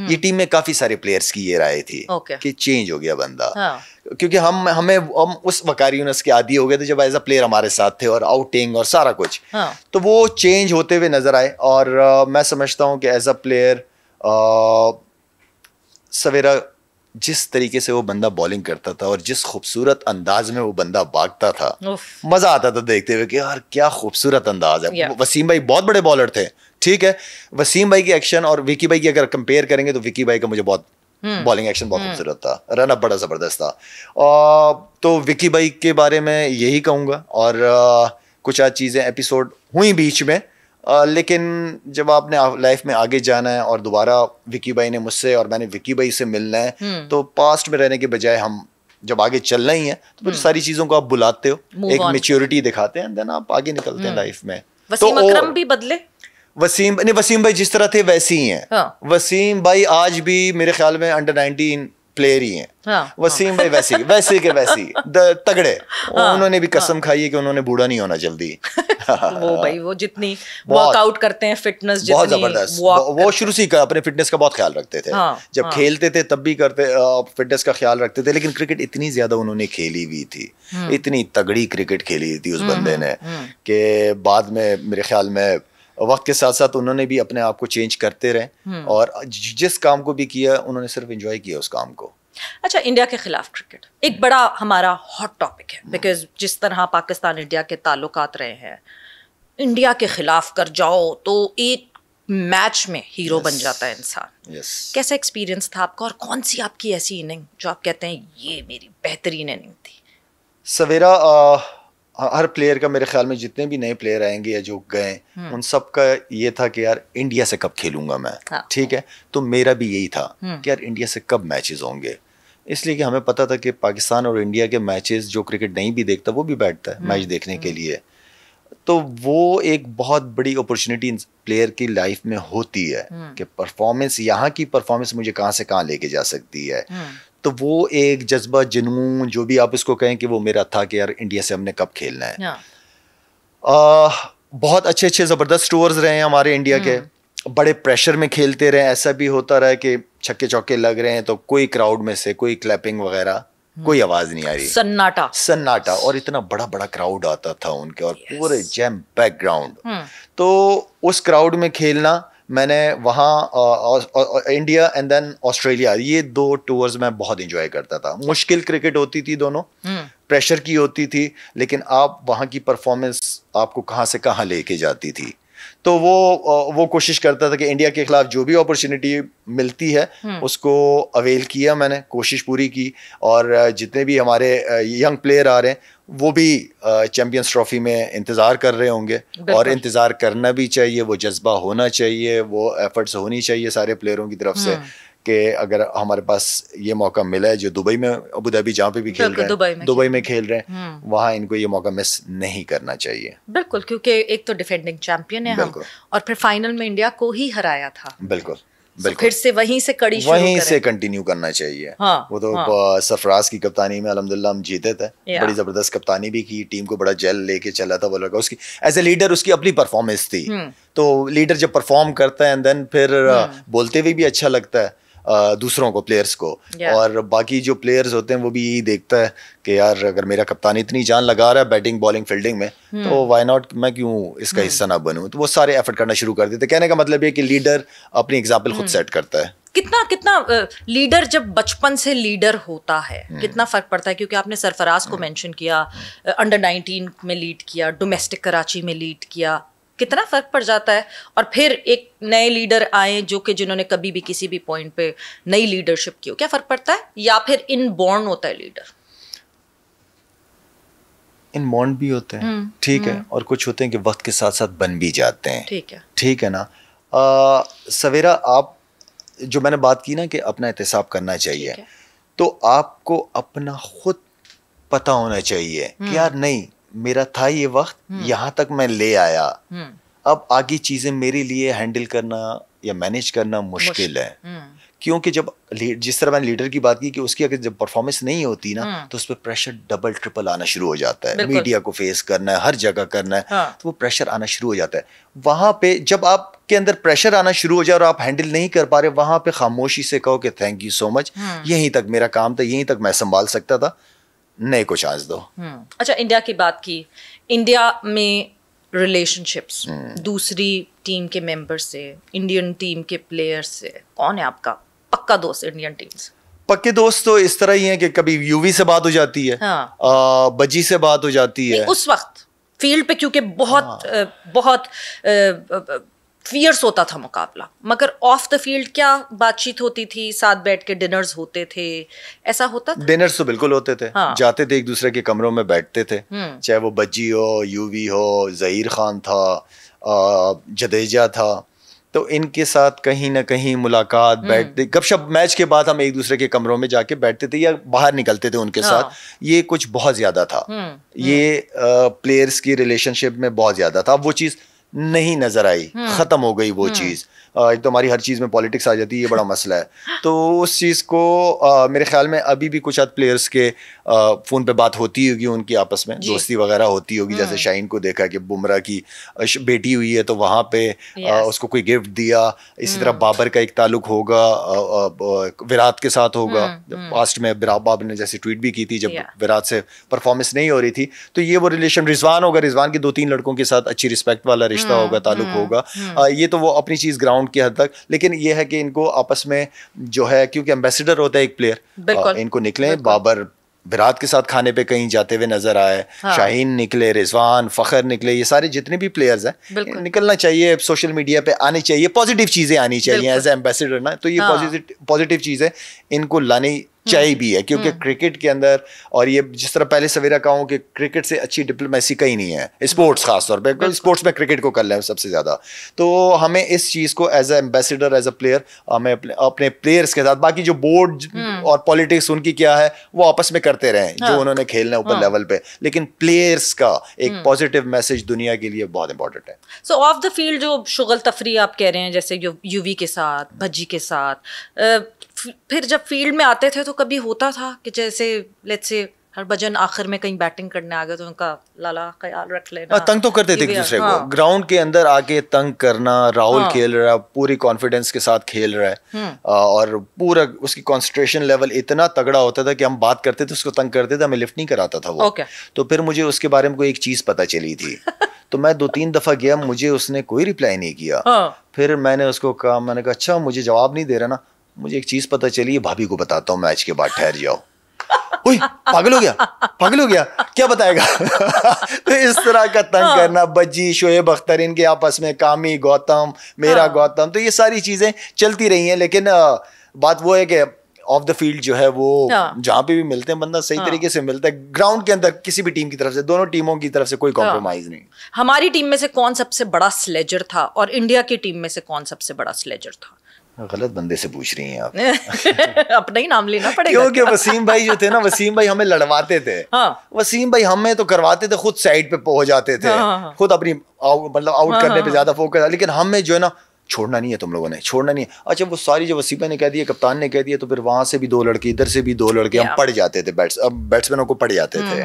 یہ ٹیم میں کافی سارے پلیئرس کی یہ رائے تھی کہ چینج ہو گیا بندہ. کیونکہ ہم اس وقار یونس کے عادی ہو گئے تھے جب ایز اے پلیئر ہمارے ساتھ تھے, اور آؤٹنگ اور سارا کچھ, تو وہ چینج ہوتے ہوئے نظر آئے. اور میں سمجھتا ہوں کہ ایز اے پلیئر سویرا جس طریقے سے وہ بندہ بالنگ کرتا تھا اور جس خوبصورت انداز میں وہ بندہ بھاگتا تھا, مزہ آتا تھا دیکھتے ہوئے کہ یار کیا خوبصورت انداز ہے. وسیم بھائی بہت بڑے بالر تھے, ٹھیک ہے. وسیم بھائی کی ایکشن اور وکی بھائی کی اگر کمپیئر کریں گے تو وکی بھائی کا مجھے بہت بالنگ ایکشن بہت خوبصورت تھا, رن اپ بڑا زبردست تھا. تو وکی بھائی کے بارے میں یہی کہوں گا. اور کچھ آج چیزیں ایپیسوڈ ہوئی بیچ میں, لیکن جب آپ نے لائف میں آگے جانا ہے اور دوبارہ وکی بھائی نے مجھ سے اور میں نے وکی بھائی سے ملنا ہے, تو پاسٹ میں رہنے کے بجائے ہم جب آگے چلنا ہی ہے تو پھر ساری چیزوں کو آپ بلاتے ہو, ایک میچیورٹی دکھاتے ہیں, دین آپ آگے نکلتے ہیں لائف میں. وسیم اکرم بھی بدلے, وسیم بھائی جس طرح تھے ویسے ہی ہیں. وسیم بھائی آج بھی میرے خیال میں انڈر-19 پلیئر ہی ہیں. وسیم بھائی ویسے کے ویسی تگڑے. انہوں نے بھی قسم کھائی ہے کہ انہوں نے بوڑھا نہیں ہونا جلدی. وہ بھائی وہ جتنی ورک آؤٹ کرتے ہیں, فٹنس بہت زبردست, وہ شروع سے اپنے فٹنس کا بہت خیال رکھتے تھے. جب کھیلتے تھے تب بھی کرتے فٹنس کا خیال رکھتے تھے, لیکن کرکٹ اتنی زیادہ انہوں نے کھیلی ہوئی تھی, اتنی تگڑی کرکٹ کھیلی تھی اس بندے نے, کہ بعد میں میرے خیال میں وقت کے ساتھ ساتھ انہوں نے بھی اپنے آپ کو چینج کرتے رہے, اور جس کام کو بھی کیا انہوں نے صرف انجوائے کیا اس کام کو. اچھا, انڈیا کے خلاف کرکٹ ایک بڑا ہمارا ہاٹ ٹاپک ہے, بیکاز جس طرح پاکستان انڈیا کے تعلقات رہے ہیں, انڈیا کے خلاف کر جاؤ تو ایک میچ میں ہیرو بن جاتا ہے انسان. کیسا ایکسپیرینس تھا آپ کا, اور کون سی آپ کی ایسی اننگ جو آپ کہتے ہیں یہ میری بہترین اننگ تھی؟ سویرا ہر پلیئر کا میرے خیال میں جتنے بھی نئے پلیئر آئیں گے یا جو گئے ان سب کا یہ تھا کہ یار انڈیا سے کب کھیلوں گا میں, ٹھیک ہے. تو میرا بھی یہی تھا کہ یار انڈیا سے کب میچز ہوں گے, اس لیے کہ ہمیں پتا تھا کہ پاکستان اور انڈیا کے میچز جو کرکٹ نہیں بھی دیکھتا وہ بھی بیٹھتا ہے میچ دیکھنے کے لیے. تو وہ ایک بہت بڑی اپرچونیٹی پلیئر کی لائف میں ہوتی ہے کہ پرفارمنس, یہاں کی پرفارمنس مجھے کہاں سے کہاں لے کے جا سکتی ہے. تو وہ ایک جذبہ, جنون, جو بھی آپ اس کو کہیں, کہ وہ میرا تھا کہ یار انڈیا سے ہم نے کب کھیلنا ہے. بہت اچھے زبردست ٹورز رہے ہیں ہمارے انڈیا کے, بڑے پریشر میں کھیلتے رہے. ایسا بھی ہوتا رہا کہ چھکے چوکے لگ رہے ہیں تو کوئی کراؤڈ میں سے کوئی کلیپنگ وغیرہ کوئی آواز نہیں آ رہی, سناٹا. اور اتنا بڑا کراؤڈ آتا تھا ان کے, اور پورے جیم بیک گراؤنڈ. تو اس کراؤڈ میں کھیلنا, میں نے وہاں انڈیا اینڈ دین آسٹریلیا, یہ 2 ٹورز میں بہت انجوائے کرتا تھا. مشکل کرکٹ ہوتی تھی دونوں, پریشر کی ہوتی تھی, لیکن آپ وہاں کی پرفارمنس آپ کو کہاں سے کہاں لے کے جاتی تھی. تو وہ کوشش کرتا تھا کہ انڈیا کے خلاف جو بھی اپرچونیٹی ملتی ہے اس کو اویل کیا, میں نے کوشش پوری کی. اور جتنے بھی ہمارے ینگ پلیئر آ رہے ہیں وہ بھی چیمپئنز ٹرافی میں انتظار کر رہے ہوں گے, اور انتظار کرنا بھی چاہیے, وہ جذبہ ہونا چاہیے, وہ ایفرٹس ہونی چاہیے سارے پلیئروں کی طرف سے کہ اگر ہمارے پاس یہ موقع ملا ہے, جو دبئی میں, ابو ظہبی جہاں پہ بھی کھیل رہے ہیں, دبئی میں کھیل رہے ہیں, وہاں ان کو یہ موقع مس نہیں کرنا چاہیے. بالکل, کیونکہ ایک تو ڈیفینڈنگ چیمپئن ہے ہم, اور پھر فائنل میں انڈیا کو ہی ہرایا تھا. بالکل, پھر سے وہیں سے کڑی وہیں سے کنٹینیو کرنا چاہیے. وہ تو سرفراز کی کپتانی میں الحمدللہ ہم جیتے تھے, بڑی زبردست کپتانی بھی کی, ٹیم کو بڑا جیل لے کے چلا تھا وہ لڑکا. اس کی ایز اے لیڈر اس کی اپنی پرفارمنس تھی, تو لیڈر جب پرفارم کرتا ہے دین پھر بولتے ہوئے بھی اچھا لگتا ہے دوسروں کو, پلیئرس کو. اور باقی جو پلیئرز ہوتے ہیں وہ بھی یہی دیکھتا ہے کہ یار اگر میرا کپتان اتنی جان لگا رہا ہے بیٹنگ بالنگ فیلڈنگ میں, تو وائی ناٹ, میں کیوں اس کا حصہ نہ بنوں. تو وہ سارے ایفرٹ کرنا شروع کر دیتے. کہنے کا مطلب یہ کہ لیڈر اپنی ایگزامپل خود سیٹ کرتا ہے. کتنا لیڈر جب بچپن سے لیڈر ہوتا ہے کتنا فرق پڑتا ہے, کیونکہ آپ نے سرفراز کو مینشن کیا, انڈر 19 میں لیڈ کیا, ڈومیسٹک کراچی میں لیڈ کیا, کتنا فرق پڑ جاتا ہے. اور پھر ایک نئے لیڈر آئے جو کہ جنہوں نے کبھی بھی کسی بھی پوائنٹ پہ نئی لیڈرشپ کی ہو, کیا فرق پڑتا ہے, یا پھر ان بورن ہوتا ہے لیڈر؟ ان بورن بھی ہوتے ہیں, ٹھیک ہے, اور کچھ ہوتے ہیں کہ وقت کے ساتھ ساتھ بن بھی جاتے ہیں. ٹھیک ہے نا. سویرا, آپ جو میں نے بات کی نا کہ اپنا احتساب کرنا چاہیے, تو آپ کو اپنا خود پتہ ہونا چاہیے کہ یار نہیں, میرا تھا یہ وقت, یہاں تک میں لے آیا, اب آگے چیزیں میرے لیے ہینڈل کرنا یا مینیج کرنا مشکل ہے. کیونکہ جب جس طرح میں نے لیڈر کی بات کی کہ اس کی اگر جب پرفارمنس نہیں ہوتی نا, تو اس پہ پریشر ڈبل ٹرپل آنا شروع ہو جاتا ہے. میڈیا کو فیس کرنا ہے, ہر جگہ کرنا ہے, تو وہ پریشر آنا شروع ہو جاتا ہے. وہاں پہ جب آپ کے اندر پریشر آنا شروع ہو جائے اور آپ ہینڈل نہیں کر پا رہے, وہاں پہ خاموشی سے کہو کہ تھینک یو سو مچ, یہیں تک میرا کام تھا, یہیں تک میں سنبھال سکتا تھا, نئے کو چانس دو. اچھا, انڈیا کی بات کی, انڈیا میں ریلیشن شپس دوسری ٹیم کے ممبر سے, انڈین ٹیم کے پلیئر سے, کون ہے آپ کا پکا دوست انڈین ٹیم سے؟ پکے دوست تو اس طرح ہی ہیں کہ کبھی یووی سے بات ہو جاتی ہے, بجی سے بات ہو جاتی ہے. اس وقت فیلڈ پہ کیونکہ بہت فیئرس ہوتا تھا مقابلہ, مگر آف دا فیلڈ کیا بات چیت ہوتی تھی, ساتھ بیٹھ کے ڈنرز ہوتے تھے, ایسا ہوتا تھا؟ ڈنرز تو بالکل ہوتے تھے, جاتے تھے ایک دوسرے کے کمروں میں بیٹھتے تھے, چاہے وہ بجی ہو, یووی ہو, ظہیر خان تھا, جڈیجہ تھا, تو ان کے ساتھ کہیں نہ کہیں ملاقات, بیٹھتے گپ شپ, میچ کے بعد ہم ایک دوسرے کے کمروں میں جا کے بیٹھتے تھے یا باہر نکلتے تھے ان کے ساتھ. یہ کچھ بہت زیادہ تھا, یہ پلیئرس کی ریلیشن شپ میں بہت زیادہ تھا. اب وہ چیز نہیں نظر آئی, ختم ہو گئی وہ چیز. ایک تو ہماری ہر چیز میں پالیٹکس آ جاتی ہے, یہ بڑا مسئلہ ہے. تو اس چیز کو میرے خیال میں ابھی بھی کچھ پلیئرس کے فون پہ بات ہوتی ہوگی, ان کی آپس میں دوستی وغیرہ ہوتی ہوگی. جیسے شاہین کو دیکھا کہ بمراہ کی بیٹی ہوئی ہے تو وہاں پہ اس کو کوئی گفٹ دیا. اسی طرح بابر کا ایک تعلق ہوگا, وراٹ کے ساتھ ہوگا. پاسٹ میں بابر نے جیسے ٹویٹ بھی کی تھی جب وراٹ سے پرفارمنس نہیں ہو رہی تھی, تو یہ وہ ریلیشن. رضوان ہوگا, رضوان کے 2-3 لڑکوں کے ساتھ اچھی رسپیکٹ والا رشتہ ہوگا, تعلق ہوگا. یہ تو وہ اپنی چیز گراؤنڈ کی حد تک. لیکن یہ ہے کہ ان کو آپس میں جو ہے, کیونکہ ایمبیسڈر ہوتا ہے ایک پلیئر, ان کو نکلیں. بابر وراٹ کے ساتھ کھانے پہ کہیں جاتے ہوئے نظر آئے, شاہین نکلے, رضوان, فخر نکلے, یہ سارے جتنے بھی پلیئرز ہیں نکلنا چاہیے, سوشل میڈیا پہ آنی چاہیے, پازیٹیو چیزیں آنی چاہیے ایز اے ایمبیسڈر نا. تو یہ پازیٹیو چیزیں ان کو لانی چاہیے بھی ہے, کیونکہ کرکٹ کے اندر, اور یہ جس طرح پہلے سویرا کہا ہوں کہ کرکٹ سے اچھی ڈپلومیسی کہیں نہیں ہے, اسپورٹس خاص طور پہ, اسپورٹس میں کرکٹ کو کر لیں سب سے زیادہ. تو ہمیں اس چیز کو as a ambassador, as a player, ہمیں اپنے پلیئرس کے ساتھ, باقی جو بورڈ اور پالیٹکس ان کی کیا ہے وہ آپس میں کرتے رہیں جو انہوں نے کھیلنا ہے اوپر لیول پہ, لیکن پلیئرس کا ایک پازیٹیو میسج دنیا کے لیے بہت امپورٹنٹ ہے. سو آف دا فیلڈ جو شغل تفریح آپ کہہ رہے ہیں, جیسے یووی کے ساتھ, بھجی کے ساتھ, پھر جب فیلڈ میں آتے تھے تو کبھی ہوتا تھا کہ جیسے لیٹس سے ہربھجن آخر میں کہیں بیٹنگ کرنے آ گئے تو ان کا لالا خیال رکھ لینا, تنگ تو کرتے تھے ایک دوسرے کو گراؤنڈ کے اندر آ کے تنگ کرنا. راہل کھیل رہا ہے, پوری کانفیڈنس کے ساتھ کھیل رہا ہے, اور پورا اس کی کانسنٹریشن لیول اتنا تگڑا ہوتا تھا کہ ہم بات کرتے تھے اس کو تنگ کرتے تھے, ہمیں لفٹ نہیں کراتا تھا وہ. تو پھر مجھے اس کے بارے میں کوئی ایک چیز پتہ چلی تھی, تو میں 2-3 دفعہ گیا, مجھے اس نے کوئی ریپلائی نہیں کیا. پھر میں نے اس کو کہا, میں نے کہا اچھا مجھے جواب نہیں دے رہا نا, مجھے ایک چیز پتہ چلی ہے, بھابھی کو بتاتا ہوں میچ کے بعد, ٹھہر جاؤ. پاگل ہو گیا کیا بتائے گا. تو اس طرح کا تنگ کرنا, بجی, شعیب اختر, ان کے آپس میں, کامی, گوتم, میرا گوتم, تو یہ ساری چیزیں چلتی رہی ہیں. لیکن بات وہ ہے کہ آف دا فیلڈ جو ہے وہ جہاں پہ بھی ملتے ہیں بندہ صحیح طریقے سے ملتا ہے. گراؤنڈ کے اندر کسی بھی ٹیم کی طرف سے, دونوں ٹیموں کی طرف سے کوئی کمپرومائز نہیں. ہماری ٹیم میں سے کون سب سے بڑا سلیجر تھا, اور انڈیا کی ٹیم میں سے کون سب سے بڑا سلیجر تھا؟ غلط بندے سے پوچھ رہی ہیں آپ. اپنا ہی نام لینا پڑے گا کیونکہ وسیم بھائی جو تھے نا, وسیم بھائی ہمیں لڑواتے تھے. وسیم بھائی ہمیں تو کرواتے تھے, خود سائڈ پہ ہو جاتے تھے, خود اپنی مطلب آؤٹ کرنے پہ زیادہ فوکس, لیکن ہمیں جو ہے نا چھوڑنا نہیں ہے, تم لوگوں نے چھوڑنا نہیں ہے. اچھا وہ ساری جو وسیم بھائی نے کہہ دیا, کپتان نے کہہ دیا, تو پھر وہاں سے بھی 2 لڑکے, ادھر سے بھی 2 لڑکے, ہم پڑ جاتے تھے, بیٹس مینوں کو پڑ جاتے تھے.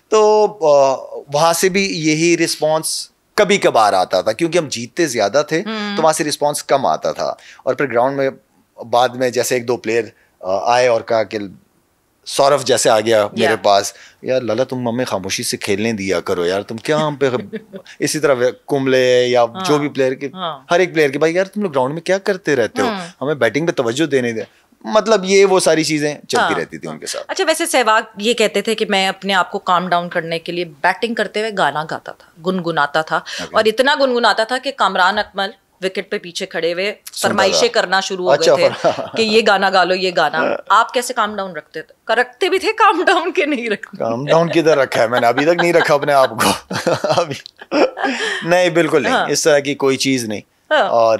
تو وہاں سے بھی یہی رسپانس کبھی کبھار آتا تھا, کیونکہ ہم جیتتے زیادہ تھے تو وہاں سے رسپانس کم آتا تھا. اور پھر گراؤنڈ میں بعد میں جیسے 1-2 پلیئر آئے اور کہا کہ سورف جیسے آ گیا میرے پاس, یار لالا تم ہمیں خاموشی سے کھیلنے دیا کرو یار, تم کیا ہم پہ اسی طرح کمبلے یا جو بھی پلیئر کے, ہر ایک پلیئر کے, بھائی یار تم لوگ گراؤنڈ میں کیا کرتے رہتے ہو, ہمیں بیٹنگ پہ توجہ دینے دیں. مطلب یہ وہ ساری چیزیں چلتی رہتی تھی ان کے ساتھ. اچھا ویسے سہواگ یہ کہتے تھے کہ میں اپنے آپ کو کام ڈاؤن کرنے کے لیے بیٹنگ کرتے ہوئے گانا گاتا تھا, گنگناتا تھا, اور اتنا گنگناتا تھا کہ کامران اکمل وکٹ پہ پیچھے کھڑے ہوئے فرمائشیں کرنا شروع ہو گئے تھے کہ یہ گانا گا لو, یہ گانا. آپ کیسے کام ڈاؤن رکھتے تھے, رکھتے بھی تھے کام ڈاؤن کے نہیں رکھتے؟ کام ڈاؤن کدھر رکھا ہے میں نے, ابھی تک نہیں رکھا اپنے آپ کو. ابھی نہیں, بالکل نہیں, اس طرح کی کوئی چیز نہیں. اور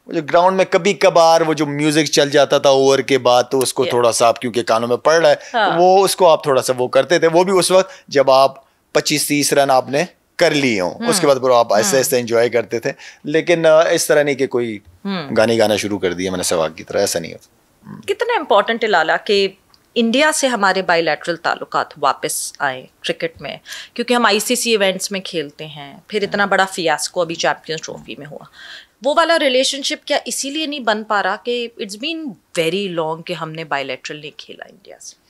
جو گراؤنڈ میں کبھی کبھار وہ جو میوزک چل جاتا تھا اوور کے بعد, تو اس کو تھوڑا سا آپ کیونکہ کانوں میں پڑ رہا ہے, وہ اس کو آپ تھوڑا سا وہ کرتے تھے. وہ بھی اس وقت جب آپ 25-30 رن آپ نے کر لیے ہوں, اس کے بعد پھر آپ ایسے ایسے انجوائے کرتے تھے. لیکن اس طرح نہیں کہ کوئی گانے گانا شروع کر دیا میں نے سہواگ کی طرح, ایسا نہیں ہوتا. کتنا امپورٹنٹ لالا کہ انڈیا سے ہمارے بائی لیٹرل تعلقات واپس آئے کرکٹ میں, کیونکہ ہم ICC ایونٹس میں کھیلتے ہیں, پھر اتنا بڑا فیاسکو ابھی چیمپئنز ٹرافی میں ہوا. وہ والا ریلیشن شپ کیا اسی لیے نہیں بن پا رہا کہ اٹس بین ویری لانگ کہ ہم نے بائی لیٹرل نہیں کھیلا انڈیا سے؟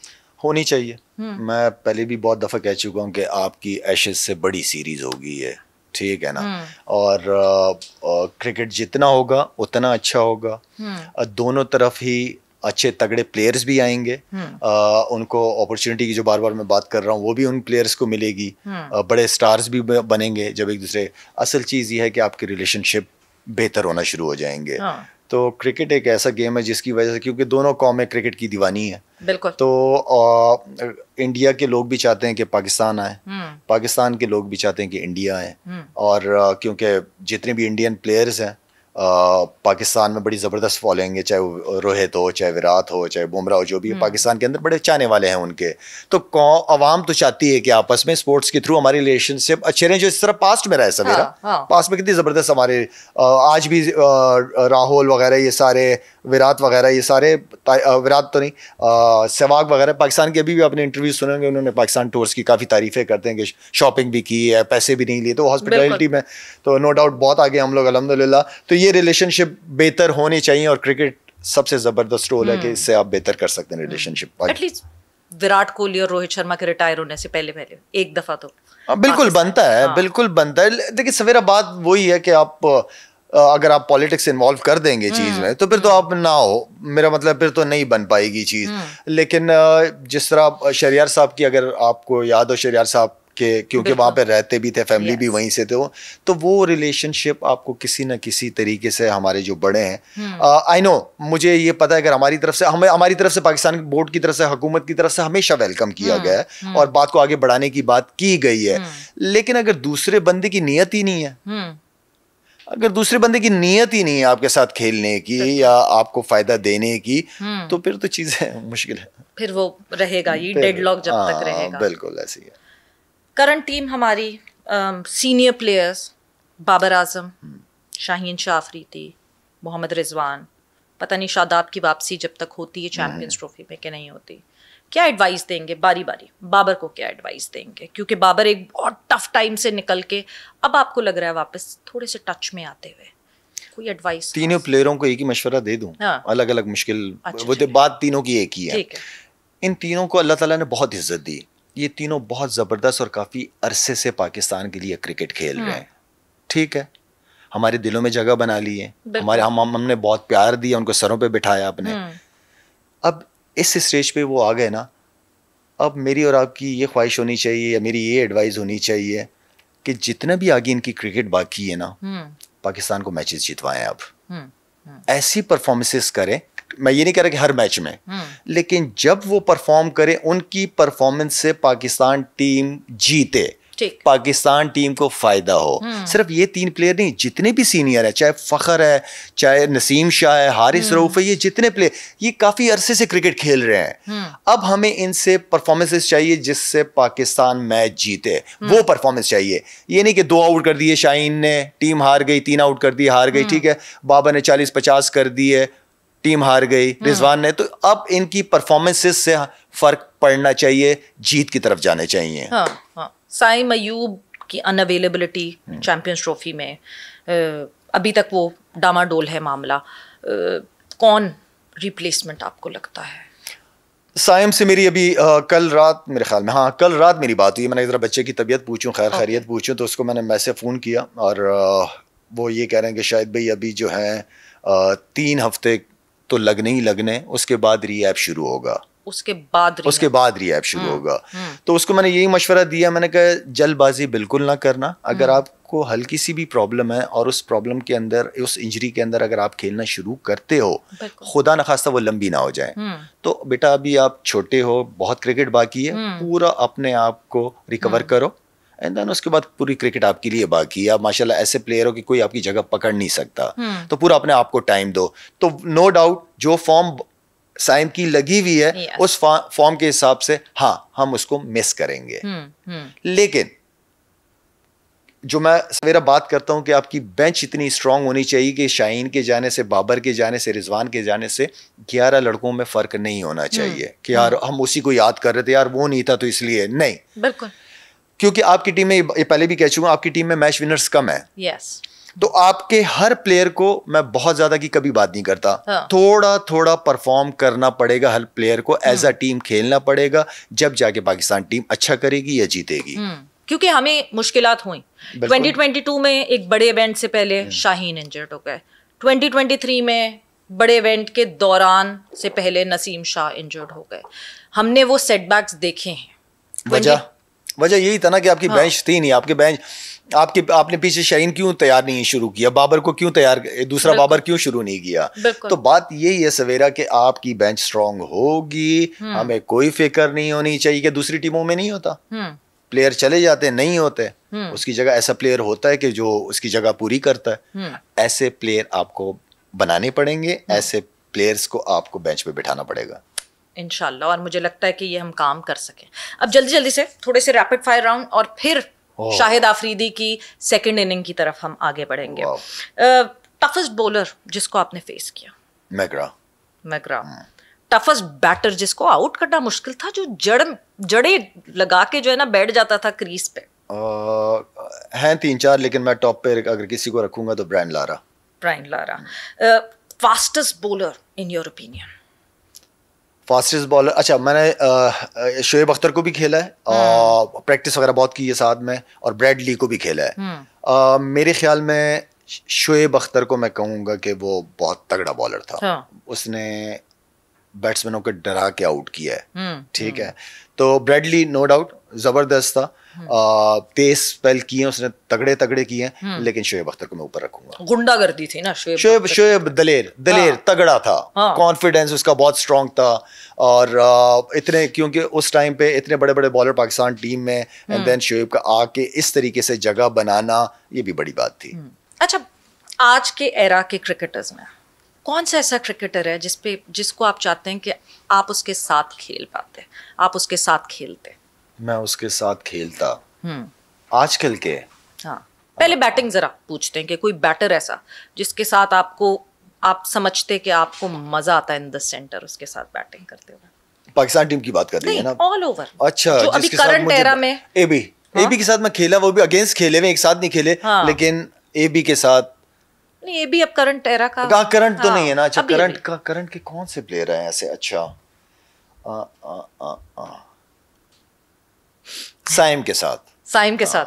ہونی چاہیے. میں پہلے بھی بہت دفعہ کہہ چکا ہوں کہ آپ کی ایشز سے بڑی سیریز ہوگی ہے, ٹھیک ہے نا, اور کرکٹ جتنا ہوگا اتنا اچھا ہوگا. دونوں طرف ہی اچھے تگڑے پلیئرز بھی آئیں گے, ان کو اپرچونٹی کی جو بار بار میں بات کر رہا ہوں وہ بھی ان پلیئرز کو ملے گی, بڑے سٹارز بھی بنیں گے جب ایک دوسرے. اصل چیز یہ ہے کہ آپ کی ریلیشن شپ بہتر ہونا شروع ہو جائیں گے. تو کرکٹ ایک ایسا گیم ہے جس کی وجہ سے, کیونکہ دونوں قومیں کرکٹ کی دیوانی ہے, بالکل, تو انڈیا کے لوگ بھی چاہتے ہیں کہ پاکستان آئے, پاکستان کے لوگ بھی چاہتے ہیں کہ انڈیا آئے. اور کیونکہ جتنے بھی انڈین پلیئرز ہیں پاکستان میں بڑی زبردست فالوئنگ ہے, چاہے وہ روہت ہو, چاہے وراٹ ہو, چاہے بمراہ ہو, جو بھی پاکستان کے اندر بڑے چاہنے والے ہیں ان کے. تو عوام تو چاہتی ہے کہ آپس میں اسپورٹس کے تھرو ہماری ریلیشن شپ اچھے رہیں, جو اس طرح پاسٹ میں رہا ہے. سویرا پاسٹ میں کتنی زبردست ہمارے, آج بھی راہل وغیرہ یہ سارے, وراٹ وغیرہ یہ سارے, وراٹ تو نہیں, سہواگ وغیرہ پاکستان کے ابھی بھی اپنے انٹرویو سنیں گے, انہوں نے پاکستان ٹورس کی کافی تعریفیں کرتے ہیں کہ شاپنگ بھی کی ہے, پیسے بھی نہیں لیے, تو ہاسپٹیلٹی میں تو نو ڈاؤٹ بہت آگے ہم لوگ الحمدللہ. تو یہ ریلیشن شپ بہتر ہونی چاہیے, اور کرکٹ سب سے زبردست رول ہے کہ اس سے آپ بہتر کر سکتے ہیں relationship. At least Virat Kohli اور روہت شرما کے ریٹائر ہونے سے پہلے ایک دفعہ تو بالکل بنتا ہے, بالکل بنتا ہے. دیکھیے سویرا بات وہی ہے کہ آپ اگر آپ پالیٹکس انوالو کر دیں گے چیز میں تو پھر تو آپ نہ ہو, میرا مطلب پھر تو نہیں بن پائے گی چیز. لیکن جس طرح شہریار صاحب کی اگر آپ کو یاد ہو, شہریار صاحب کہ کیونکہ وہاں پہ رہتے بھی تھے, فیملی بھی وہیں سے تھے, تو وہ ریلیشن شپ آپ کو کسی نہ کسی طریقے سے ہمارے جو بڑے ہیں, آئی نو مجھے یہ پتہ ہے اگر ہماری طرف سے پاکستان بورڈ کی طرف سے, حکومت کی طرف سے ہمیشہ ویلکم کیا گیا ہے اور بات کو آگے بڑھانے کی بات کی گئی ہے. لیکن اگر دوسرے بندے کی نیت ہی نہیں ہے, اگر دوسرے بندے کی نیت ہی نہیں ہے آپ کے ساتھ کھیلنے کی یا آپ کو فائدہ دینے کی, تو پھر تو چیزیں مشکل ہے, پھر وہ رہے گا, یہ ڈیڈ لاک جب تک رہے گا. بالکل ایسی ہے. کرنٹ ٹیم ہماری سینئر پلیئرز بابر اعظم, شاہین شاہ آفریدی, محمد رضوان, پتہ نہیں شاداب کی واپسی جب تک ہوتی ہے چیمپئنز ٹرافی میں کہ نہیں ہوتی, کیا ایڈوائز دیں گے باری باری؟ بابر کو کیا ایڈوائز دیں گے, کیونکہ بابر ایک بہت ٹف ٹائم سے نکل کے اب آپ کو لگ رہا ہے واپس تھوڑے سے ٹچ میں آتے ہوئے, کوئی ایڈوائز؟ تینوں پلیئروں کو ایک ہی مشورہ دے دوں, الگ الگ مشکل, وہ بات تینوں کی ایک ہی ہے. ان تینوں کو اللہ تعالیٰ نے بہت عزت دی, یہ تینوں بہت زبردست اور کافی عرصے سے پاکستان کے لیے کرکٹ کھیل رہے ہیں, ٹھیک ہے, ہمارے دلوں میں جگہ بنا لی ہے, ہم نے بہت پیار دیا, ان کو سروں پہ بٹھایا اپنے. اب اس اسٹیج پہ وہ آ گئے نا, اب میری اور آپ کی یہ خواہش ہونی چاہیے یا میری یہ ایڈوائز ہونی چاہیے کہ جتنا بھی آگے ان کی کرکٹ باقی ہے نا, پاکستان کو میچز جتوائیں. اب ایسی پرفارمنسز کریں, میں یہ نہیں کہہ رہا کہ ہر میچ میں, لیکن جب وہ پرفارم کرے ان کی پرفارمنس سے پاکستان ٹیم جیتے, پاکستان ٹیم کو فائدہ ہو. صرف یہ 3 پلیئر نہیں, جتنے بھی سینئر ہیں, چاہے فخر ہے, چاہے نسیم شاہ ہے, حارث رؤف ہے, یہ جتنے پلیئر یہ کافی عرصے سے کرکٹ کھیل رہے ہیں. اب ہمیں ان سے پرفارمنسز چاہیے جس سے پاکستان میچ جیتے, وہ پرفارمنس چاہیے. یہ نہیں کہ 2 آؤٹ کر دیے شاہین نے, ٹیم ہار گئی, 3 آؤٹ کر دیے, ہار گئی, ٹھیک ہے, بابر نے 40-50 کر دیے, ٹیم ہار گئی, رضوان نے. تو اب ان کی پرفارمنسز سے فرق پڑنا چاہیے, جیت کی طرف جانے چاہیے. سائم ایوب کی ان اویلیبلٹی چیمپئنز ٹرافی میں ابھی تک وہ ڈاماڈول ہے معاملہ. کون ریپلیسمنٹ آپ کو لگتا ہے؟ سائم سے میری ابھی کل رات میرے خیال میں کل رات میری بات ہوئی. میں نے ذرا بچے کی طبیعت پوچھوں, خیر خیریت پوچھوں, تو اس کو میں نے میسج فون کیا اور وہ یہ کہہ رہے ہیں کہ شاید بھائی ابھی جو ہے 3 ہفتے تو لگنے ہی لگنے, اس کے بعد ری ایپ شروع ہوگا. اس کے بعد ری ایپ شروع ہوگا. تو اس کو میں نے یہی مشورہ دیا, میں نے کہا جلد بازی بالکل نہ کرنا. اگر آپ کو ہلکی سی بھی پرابلم ہے اور اس پرابلم کے اندر, اس انجری کے اندر اگر آپ کھیلنا شروع کرتے ہو, خدا نخواستہ وہ لمبی نہ ہو جائے, تو بیٹا ابھی آپ چھوٹے ہو, بہت کرکٹ باقی ہے, پورا اپنے آپ کو ریکور کرو, اینڈ دین اس کے بعد پوری کرکٹ آپ کے لیے باقی ہے. آپ ماشاء اللہ ایسے پلیئر ہو کہ کوئی آپ کی جگہ پکڑ نہیں سکتا, تو پورا اپنے آپ کو ٹائم دو. تو نو ڈاؤٹ جو فارم سائم کی لگی ہوئی ہے, اس فارم کے حساب سے ہم اس کو مس کریں گے. لیکن جو میں سویرا بات کرتا ہوں کہ آپ کی بینچ اتنی اسٹرانگ ہونی چاہیے کہ شاہین کے جانے سے, بابر کے جانے سے, رضوان کے جانے سے 11 لڑکوں میں فرق نہیں ہونا چاہیے کہ یار ہم اسی کو یاد کر رہے تھے, یار وہ نہیں تھا تو اس لیے نہیں. بالکل, کیونکہ آپ کی ٹیم میں, یہ پہلے بھی کہہ چکا ہوں, آپ کی ٹیم میں میچ ونرز کم ہیں. تو آپ کے ہر پلیئر کو, میں بہت زیادہ کی کبھی بات نہیں کرتا, تھوڑا تھوڑا پرفارم کرنا پڑے گا ہر پلیئر کو, ایز اے ٹیم کھیلنا پڑے گا, جب جا کے پاکستان ٹیم اچھا کرے گی یا جیتے گی. کیونکہ ہمیں مشکلات ہوئیں 2022 میں, ایک بڑے ایونٹ سے پہلے شاہین انجرڈ ہو گئے, 2023 میں بڑے ایونٹ کے دوران سے پہلے نسیم شاہ انجرڈ ہو گئے. ہم نے وہ سیٹ بیکس دیکھے ہیں. وجہ یہی تھا نا کہ آپ کی بینچ تھی نہیں. آپ کے بینچ, آپ نے پیچھے شاہین کیوں تیار نہیں شروع کیا, بابر کو کیوں تیار, دوسرا بابر کیوں شروع نہیں کیا. تو بات یہی ہے سویرا کہ آپ کی بینچ اسٹرانگ ہوگی, ہمیں کوئی فکر نہیں ہونی چاہیے کہ دوسری ٹیموں میں نہیں ہوتا, پلیئر چلے جاتے نہیں ہوتے, اس کی جگہ ایسا پلیئر ہوتا ہے کہ جو اس کی جگہ پوری کرتا ہے. ایسے پلیئر آپ کو بنانے پڑیں گے, ایسے پلیئرز کو آپ کو بینچ پہ بٹھانا پڑے گا انشاءاللہ. اور مجھے لگتا ہے کہ یہ ہم کام کر سکیں. اب جلدی سے تھوڑے سے ریپڈ فائر راؤنڈ, اور پھر شاہد آفریدی کی سیکنڈ اننگ کی طرف ہم آگے بڑھیں گے. ٹفسٹ بولر جس کو آپ نے فیس کیا؟ میگرا. ٹفسٹ بیٹر جس کو آؤٹ کرنا مشکل تھا, جو جڑے لگا کے جو ہے نا بیٹھ جاتا تھا کریز پہ؟ ہیں 3-4, لیکن میں ٹاپ پہ اگر کسی کو رکھوں گا تو Brian Lara. Fastest bowler in your opinion? Fastest bowler, اچھا میں نے شعیب اختر کو بھی کھیلا ہے, پریکٹس وغیرہ بہت کی ہے ساتھ میں, اور بریڈلی کو بھی کھیلا ہے. میرے خیال میں شعیب اختر کو میں کہوں گا کہ وہ بہت تگڑا بالر تھا. اس نے بیٹسمینوں کو ڈرا کے آؤٹ کیا ہے, ٹھیک ہے. تو بریڈلی نو ڈاؤٹ زبردست تھا, تیز اسپیل کیے اس نے, تگڑے کیے ہیں, لیکن شعیب اختر کو میں اوپر رکھوں گا. گنڈا گردی تھی نا شعیب دلیر تگڑا تھا, کانفیڈینس اس کا بہت اسٹرانگ تھا, اور اتنے, کیونکہ اس ٹائم پہ اتنے بڑے بڑے بالر پاکستان ٹیم میں, اینڈ دین شعیب کا آ کے اس طریقے سے جگہ بنانا, یہ بھی بڑی بات تھی. اچھا, آج کے ایرا کے کرکٹرز میں کون سا ایسا کرکٹر ہے جس کو آپ چاہتے ہیں کہ آپ اس کے ساتھ کھیل پاتے, آپ اس کے ساتھ کھیلتے؟ میں اس کے ساتھ کھیلتا آج کل کے. پہلے بیٹنگ ذرا پوچھتے ہیں کہ کوئی بیٹر ایسا جس کے ساتھ آپ سمجھتے کہ آپ کو مزہ آتا ہے ان دا سینٹر اس کے ساتھ بیٹنگ کرتے ہوئے. پاکستان ٹیم کی بات کر رہی ہے نا, آل اوور. اچھا, جو ابھی کرنٹ ایرا میں اے بی کے ساتھ میں کھیلا, وہ بھی اگینسٹ کھیلے ہوئے, ایک ساتھ نہیں کھیلے, لیکن اے بی کے ساتھ نہیں. اے بی اب کرنٹ ایرا کا, کرنٹ تو نہیں ہے نا. اچھا, کرنٹ کے کون سے پلیئر ہیں ایسے؟ اچھا, سائم کے ساتھ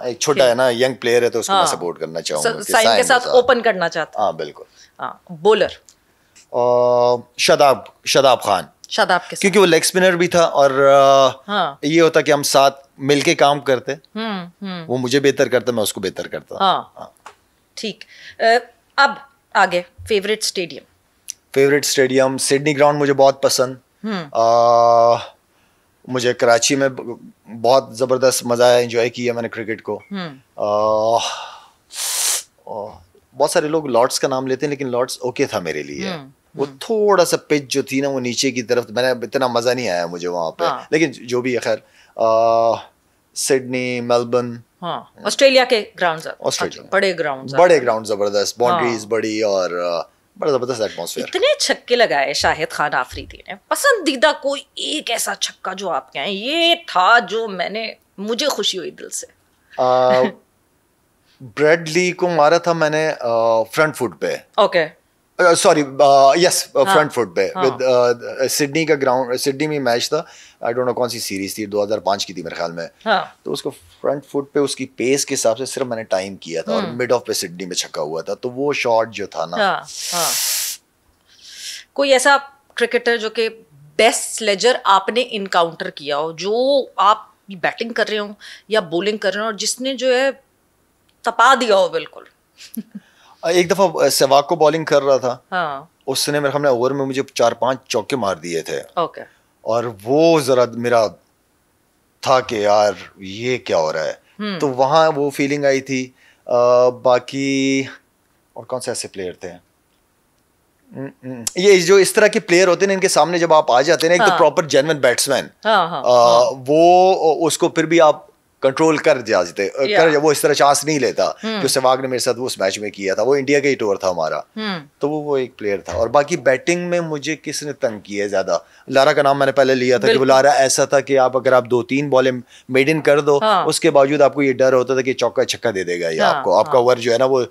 ایک چھوٹا ہے نا, ینگ پلیئر ہے, تو اس کو میں سپورٹ کرنا چاہوں گا. سائم کے ساتھ اوپن کرنا چاہتا. ہاں بالکل. بولر شاداب خان, کیونکہ وہ لیگ اسپنر بھی تھا, اور یہ ہوتا کہ ہم ساتھ مل کے کام کرتے, وہ مجھے بہتر کرتا, میں اس کو بہتر کرتا. ٹھیک. اب آگے فیوریٹ اسٹیڈیم سڈنی گراؤنڈ مجھے بہت پسند. مجھے کراچی میں بہت زبردست مزہ آیا, انجوائے کیا میں نے کرکٹ کو. بہت سارے لوگ لارڈس کا نام لیتے ہیں لیکن لارڈس اوکے تھا میرے لیے. وہ تھوڑا سا پچ جو تھی نا وہ نیچے کی طرف, میں نے اتنا مزہ نہیں آیا مجھے وہاں پہ, لیکن جو بھی ہے خیر. سڈنی, میلبرن, آسٹریلیا کے گراؤنڈز, بڑے گراؤنڈ زبردست, باؤنڈریز بڑی اور بڑا زبردست ایٹماسفیئر. اتنے چھکے لگائے شاہد خان آفریدی نے. پسندیدہ کوئی ایک ایسا چھکا جو آپ کے ہیں یہ تھا جو مجھے خوشی ہوئی دل سے؟ بریڈ لی کو مارا تھا میں نے فرنٹ فٹ پہ. اوکے, سوری یس فرنٹ فٹ پہ سڈنی کا گراؤنڈ, سڈنی میں میچ تھا, آئی ڈونٹ نو کون سی سیریز تھی, 2005 کی تھی میرے خیال میں. تو اس کو فرنٹ فٹ پہ اس کی پیس کے حساب سے صرف میں نے ٹائم کیا تھا اور مڈ آف پہ سڈنی میں چھکا ہوا تھا. تو وہ شاٹ جو تھا نا, کوئی ایسا کرکٹر جو کہ بیسٹ سلیجر آپ نے انکاؤنٹر کیا ہو, جو آپ بیٹنگ کر رہے ہوں یا بولنگ کر رہے ہوں اور جس نے جو ہے تپا دیا ہو بالکل؟ ایک دفعہ سہواگ کو بالنگ کر رہا تھا, اس نے میرے خیال میں اوور میں مجھے 4-5 چوکے مار دیے تھے. اور وہ ذرا میرا تھا کہ یار یہ کیا ہو رہا ہے, تو وہاں وہ فیلنگ آئی تھی. باقی اور کون سے ایسے پلیئر تھے, یہ جو اس طرح کے پلیئر ہوتے ہیں ان کے سامنے جب آپ آ جاتے ہیں نا, ایک تو پراپر جینوئن بیٹسمین, وہ اس کو پھر بھی آپ کنٹرول کر جاتے, وہ اس طرح چانس نہیں لیتا جو سہواگ نے میرے ساتھ اس میچ میں کیا تھا. وہ انڈیا کا ہی ٹور تھا ہمارا, تو وہ ایک پلیئر تھا. اور باقی بیٹنگ میں مجھے کس نے تنگ کیا ہے زیادہ, لارا کا نام میں نے پہلے لیا تھا کہ وہ لارا ایسا تھا کہ آپ اگر آپ 2-3 بالیں میڈن کر دو, اس کے باوجود آپ کو یہ ڈر ہوتا تھا کہ چوکا چھکا دے دے گا یا آپ کا اوور جو ہے نا وہ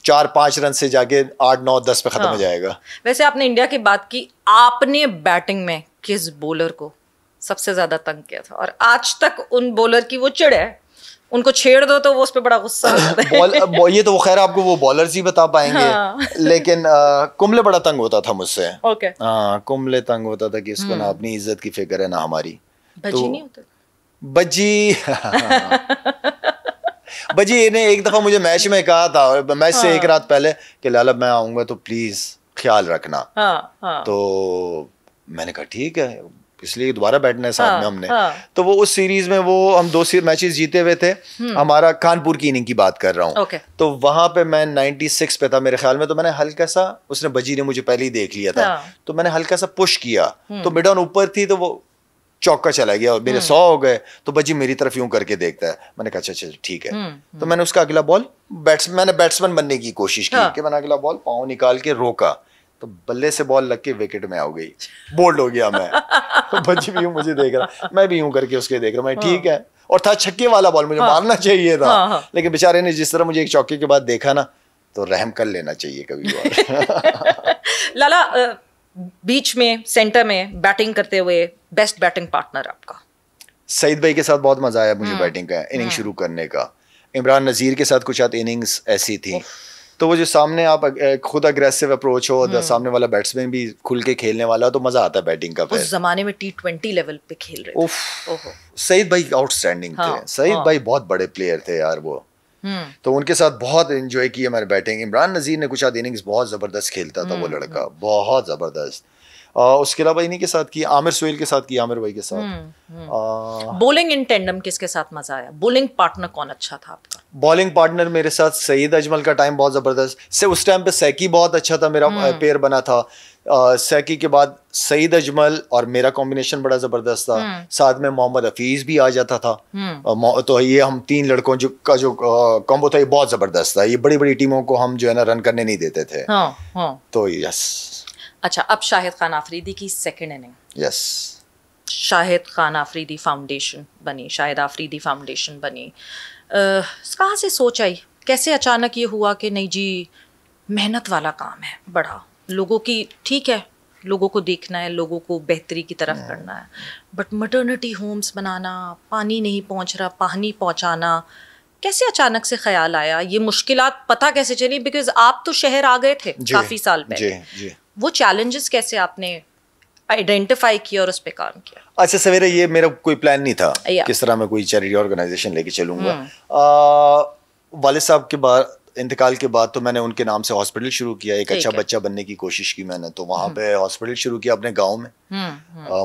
4-5 رن سے جا کے 8-9-10 پہ ختم ہو جائے گا. ویسے آپ نے انڈیا کی بات کی, آپ نے بیٹنگ میں کس بولر کو سب سے زیادہ تنگ کیا تھا, اور آج تک ان بولر کی وہ چڑ ہے, ان کو چھیڑ دو تو وہ اس پہ بڑا غصہ ہوتا ہے؟ یہ تو خیر آپ کو وہ بالرز ہی بتا پائیں گے, لیکن کملے بڑا تنگ ہوتا تھا مجھ سے. ہاں, کملے تنگ ہوتا تھا کہ اس کو نہ اپنی عزت کی فکر ہے نہ ہماری. بجی نہیں ہوتا, بجی نے ایک دفعہ مجھے میچ میں کہا تھا, میچ سے ایک رات پہلے, کہ لالا میں آؤں گا تو پلیز خیال رکھنا. تو میں نے کہا ٹھیک ہے, اس لیے دوبارہ بیٹھنا ہے ساتھ میں ہم نے. تو وہ اس سیریز میں وہ ہم 2 میچز جیتے ہوئے تھے, ہمارا کانپور کی اننگ کی بات کر رہا ہوں. تو وہاں پہ میں 96 پہ تھا میرے خیال میں, تو میں نے ہلکا سا, اس نے بجی نے مجھے پہلے ہی دیکھ لیا تھا, تو میں نے ہلکا سا پش کیا, تو مڈ آن اوپر تھی, تو وہ چوکا چلا گیا اور میرے 100 ہو گئے. تو بجی میری طرف یوں کر کے دیکھتا ہے, میں نے کہا اچھا ٹھیک ہے. تو میں نے اس کا اگلا بال میں نے بیٹسمین بننے کی کوشش کی کہ میں نے اگلا بال پاؤں نکال کے روکا, تو بلے سے بال لگ کے وکٹ میں آ گئی, بولڈ ہو گیا میں. بچی بھی یوں مجھے دیکھ رہا, میں بھی یوں کر کے اس کے دیکھ رہا, میں ٹھیک ہے. اور تھا چھکے والا بال, مجھے مارنا چاہیے تھا, لیکن بیچارے نے جس طرح مجھے ایک چوکے کے بعد دیکھا نا, تو رحم کر لینا چاہیے کبھی. لالا, بیچ میں سینٹر میں بیٹنگ کرتے ہوئے بیسٹ بیٹنگ پارٹنر آپ کا؟ سعید بھائی کے ساتھ بہت مزہ آیا مجھے بیٹنگ کا, اننگ شروع کرنے کا. عمران نذیر کے ساتھ کچھ اننگز ایسی تھی, تو وہ جو سامنے آپ خود اگریسو اپروچ ہو, سامنے والا بیٹسمین بھی کھل کے کھیلنے والا, تو مزہ آتا ہے بیٹنگ کا. اس زمانے میں T20 لیول پہ کھیل رہے تھے. سعید بھائی آؤٹ اسٹینڈنگ تھے, سعید بھائی بہت بڑے پلیئر تھے یار وہ, تو ان کے ساتھ بہت انجوائے کی میں نے بیٹنگ. عمران نذیر نے کچھ اننگز بہت زبردست کھیلتا تھا وہ لڑکا, بہت زبردست. اس کے علاوہ انہیں کے ساتھ کی, عامر سہیل کے ساتھ کی, عامر بھائی کے ساتھ. بولنگ ان ٹینڈم کس کے ساتھ مزہ آیا, بولنگ پارٹنر کون اچھا تھا آپ کا؟ بالنگ پارٹنر میرے ساتھ سعید اجمل کا ٹائم بہت زبردست. اس ٹائم پہ سیکی بہت اچھا تھا, میرا پیئر بنا تھا. سیکی کے بعد سعید اجمل اور میرا کمبینیشن بڑا زبردست تھا. ساتھ میں محمد حفیظ بھی آ جاتا تھا, تو یہ ہم 3 لڑکوں کا جو کمبو تھا یہ بہت زبردست تھا. یہ بڑی بڑی ٹیموں کو ہم جو ہے نا رن کرنے نہیں دیتے تھے. تو یس. اچھا, اب شاہد خان آفریدی کی سیکنڈ اننگ. یس. شاہد خان آفریدی فاؤنڈیشن بنی, شاہد آفریدی فاؤنڈیشن بنی. کہاں سے سوچ آئی, کیسے اچانک یہ ہوا کہ نہیں جی محنت والا کام ہے بڑا, لوگوں کی ٹھیک ہے, لوگوں کو دیکھنا ہے, لوگوں کو بہتری کی طرف کرنا ہے, بٹ مٹرنٹی ہومز بنانا, پانی نہیں پہنچ رہا, پانی پہنچانا, کیسے اچانک سے خیال آیا؟ یہ مشکلات پتہ کیسے چلی, بیکاز آپ تو شہر آ گئے تھے کافی سال پہلے, وہ چیلنجز کیسے آپ نے آئیڈینٹیفائی کیا اور اس پہ کام کیا؟ اچھا سویرے, یہ میرا کوئی پلان نہیں تھا کس طرح میں کوئی چیریٹی آرگنائزیشن لے کے چلوں گا. والد صاحب کے بعد انتقال کے بعد تو میں نے ان کے نام سے ہاسپٹل شروع کیا, ایک اچھا بچہ بننے کی کوشش کی میں نے, تو وہاں پہ ہاسپٹل شروع کیا اپنے گاؤں میں,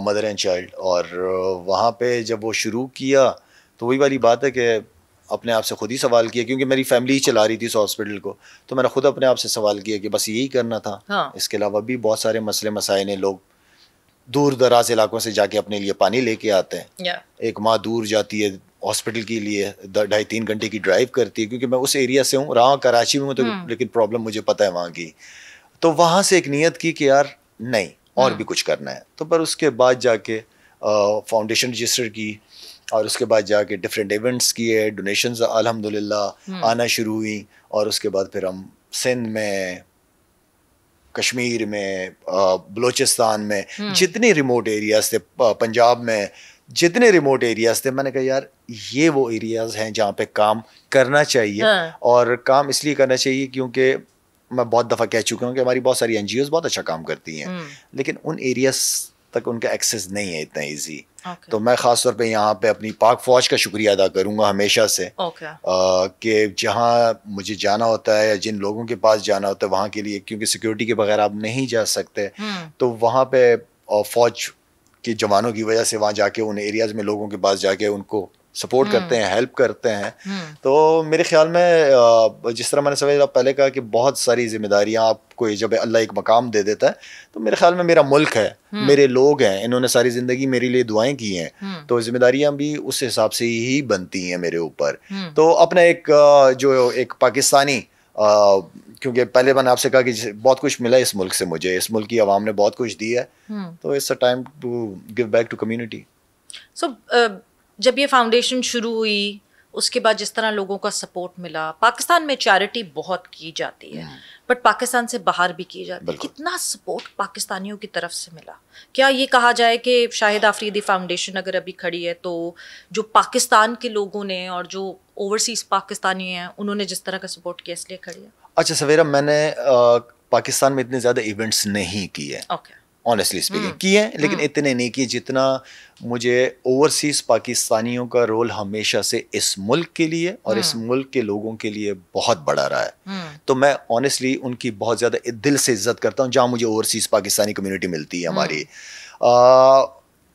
مدر اینڈ چائلڈ. اور وہاں پہ جب وہ شروع کیا تو وہی والی بات ہے کہ اپنے آپ سے خود ہی سوال کیا, کیونکہ میری فیملی ہی چلا رہی تھی اس ہاسپٹل کو, تو میں نے خود اپنے آپ سے سوال کیا کہ بس یہی کرنا تھا. اس کے علاوہ بھی بہت سارے مسئلے مسائل ہیں, لوگ دور دراز علاقوں سے جا کے اپنے لیے پانی لے کے آتے ہیں, ایک ماں دور جاتی ہے ہاسپٹل کے لیے 2.5-3 گھنٹے کی ڈرائیو کرتی ہے, کیونکہ میں اس ایریا سے ہوں, رہا کراچی میں ہوں, تو لیکن پرابلم مجھے پتہ ہے وہاں کی. تو وہاں سے ایک نیت کی کہ یار نہیں اور بھی کچھ کرنا ہے, تو پر اس کے بعد جا کے فاؤنڈیشن رجسٹر کی, اور اس کے بعد جا کے ڈفرینٹ ایونٹس کیے, ڈونیشنز الحمدللہ آنا شروع ہوئی, اور اس کے بعد پھر ہم سندھ میں, کشمیر میں, بلوچستان میں, جتنے ریموٹ ایریاز تھے, پنجاب میں جتنے ریموٹ ایریاز تھے, میں نے کہا یار یہ وہ ایریاز ہیں جہاں پہ کام کرنا چاہیے. اور کام اس لیے کرنا چاہیے کیونکہ میں بہت دفعہ کہہ چکا ہوں کہ ہماری بہت ساری NGOs بہت اچھا کام کرتی ہیں, لیکن ان ایریاز تک ان کا ایکسیس نہیں ہے اتنا ایزی. تو میں خاص طور پہ یہاں پہ اپنی پاک فوج کا شکریہ ادا کروں گا ہمیشہ سے, کہ جہاں مجھے جانا ہوتا ہے یا جن لوگوں کے پاس جانا ہوتا ہے وہاں کے لیے, کیونکہ سیکورٹی کے بغیر آپ نہیں جا سکتے, تو وہاں پہ فوج کے جوانوں کی وجہ سے وہاں جا کے ان ایریاز میں لوگوں کے پاس جا کے ان کو سپورٹ کرتے ہیں, ہیلپ کرتے ہیں. تو میرے خیال میں جس طرح میں نے سمجھا پہلے کہا کہ بہت ساری ذمہ داریاں آپ کو جب اللہ ایک مقام دے دیتا ہے, تو میرے خیال میں میرا ملک ہے, میرے لوگ ہیں, انہوں نے ساری زندگی میرے لیے دعائیں کی ہیں, تو ذمہ داریاں بھی اس حساب سے ہی بنتی ہیں میرے اوپر. تو اپنا ایک پاکستانی, کیونکہ پہلے میں نے آپ سے کہا کہ بہت کچھ ملا اس ملک سے, مجھے اس ملک کی عوام نے بہت کچھ دیا ہے, تو it's a time to give back to community. So جب یہ فاؤنڈیشن شروع ہوئی, اس کے بعد جس طرح لوگوں کا سپورٹ ملا, پاکستان میں چیریٹی بہت کی جاتی ہے, بٹ پاکستان سے باہر بھی کی جاتی ہے, کتنا سپورٹ پاکستانیوں کی طرف سے ملا؟ کیا یہ کہا جائے کہ شاہد آفریدی فاؤنڈیشن اگر ابھی کھڑی ہے تو جو پاکستان کے لوگوں نے اور جو اوورسیز پاکستانی ہیں انہوں نے جس طرح کا سپورٹ کیا اس لیے کھڑی ہے؟ اچھا سویرا, میں نے پاکستان میں اتنے زیادہ ایونٹس نہیں کیے, آنیسٹلی اسپیکنگ کیے ہیں, لیکن اتنے نہیں کیے جتنا مجھے اوورسیز پاکستانیوں کا رول ہمیشہ سے اس ملک کے لیے اور اس ملک کے لوگوں کے لیے بہت بڑا رہا ہے. تو میں آنیسٹلی ان کی بہت زیادہ دل سے عزت کرتا ہوں جہاں مجھے اوورسیز پاکستانی کمیونٹی ملتی ہے ہماری.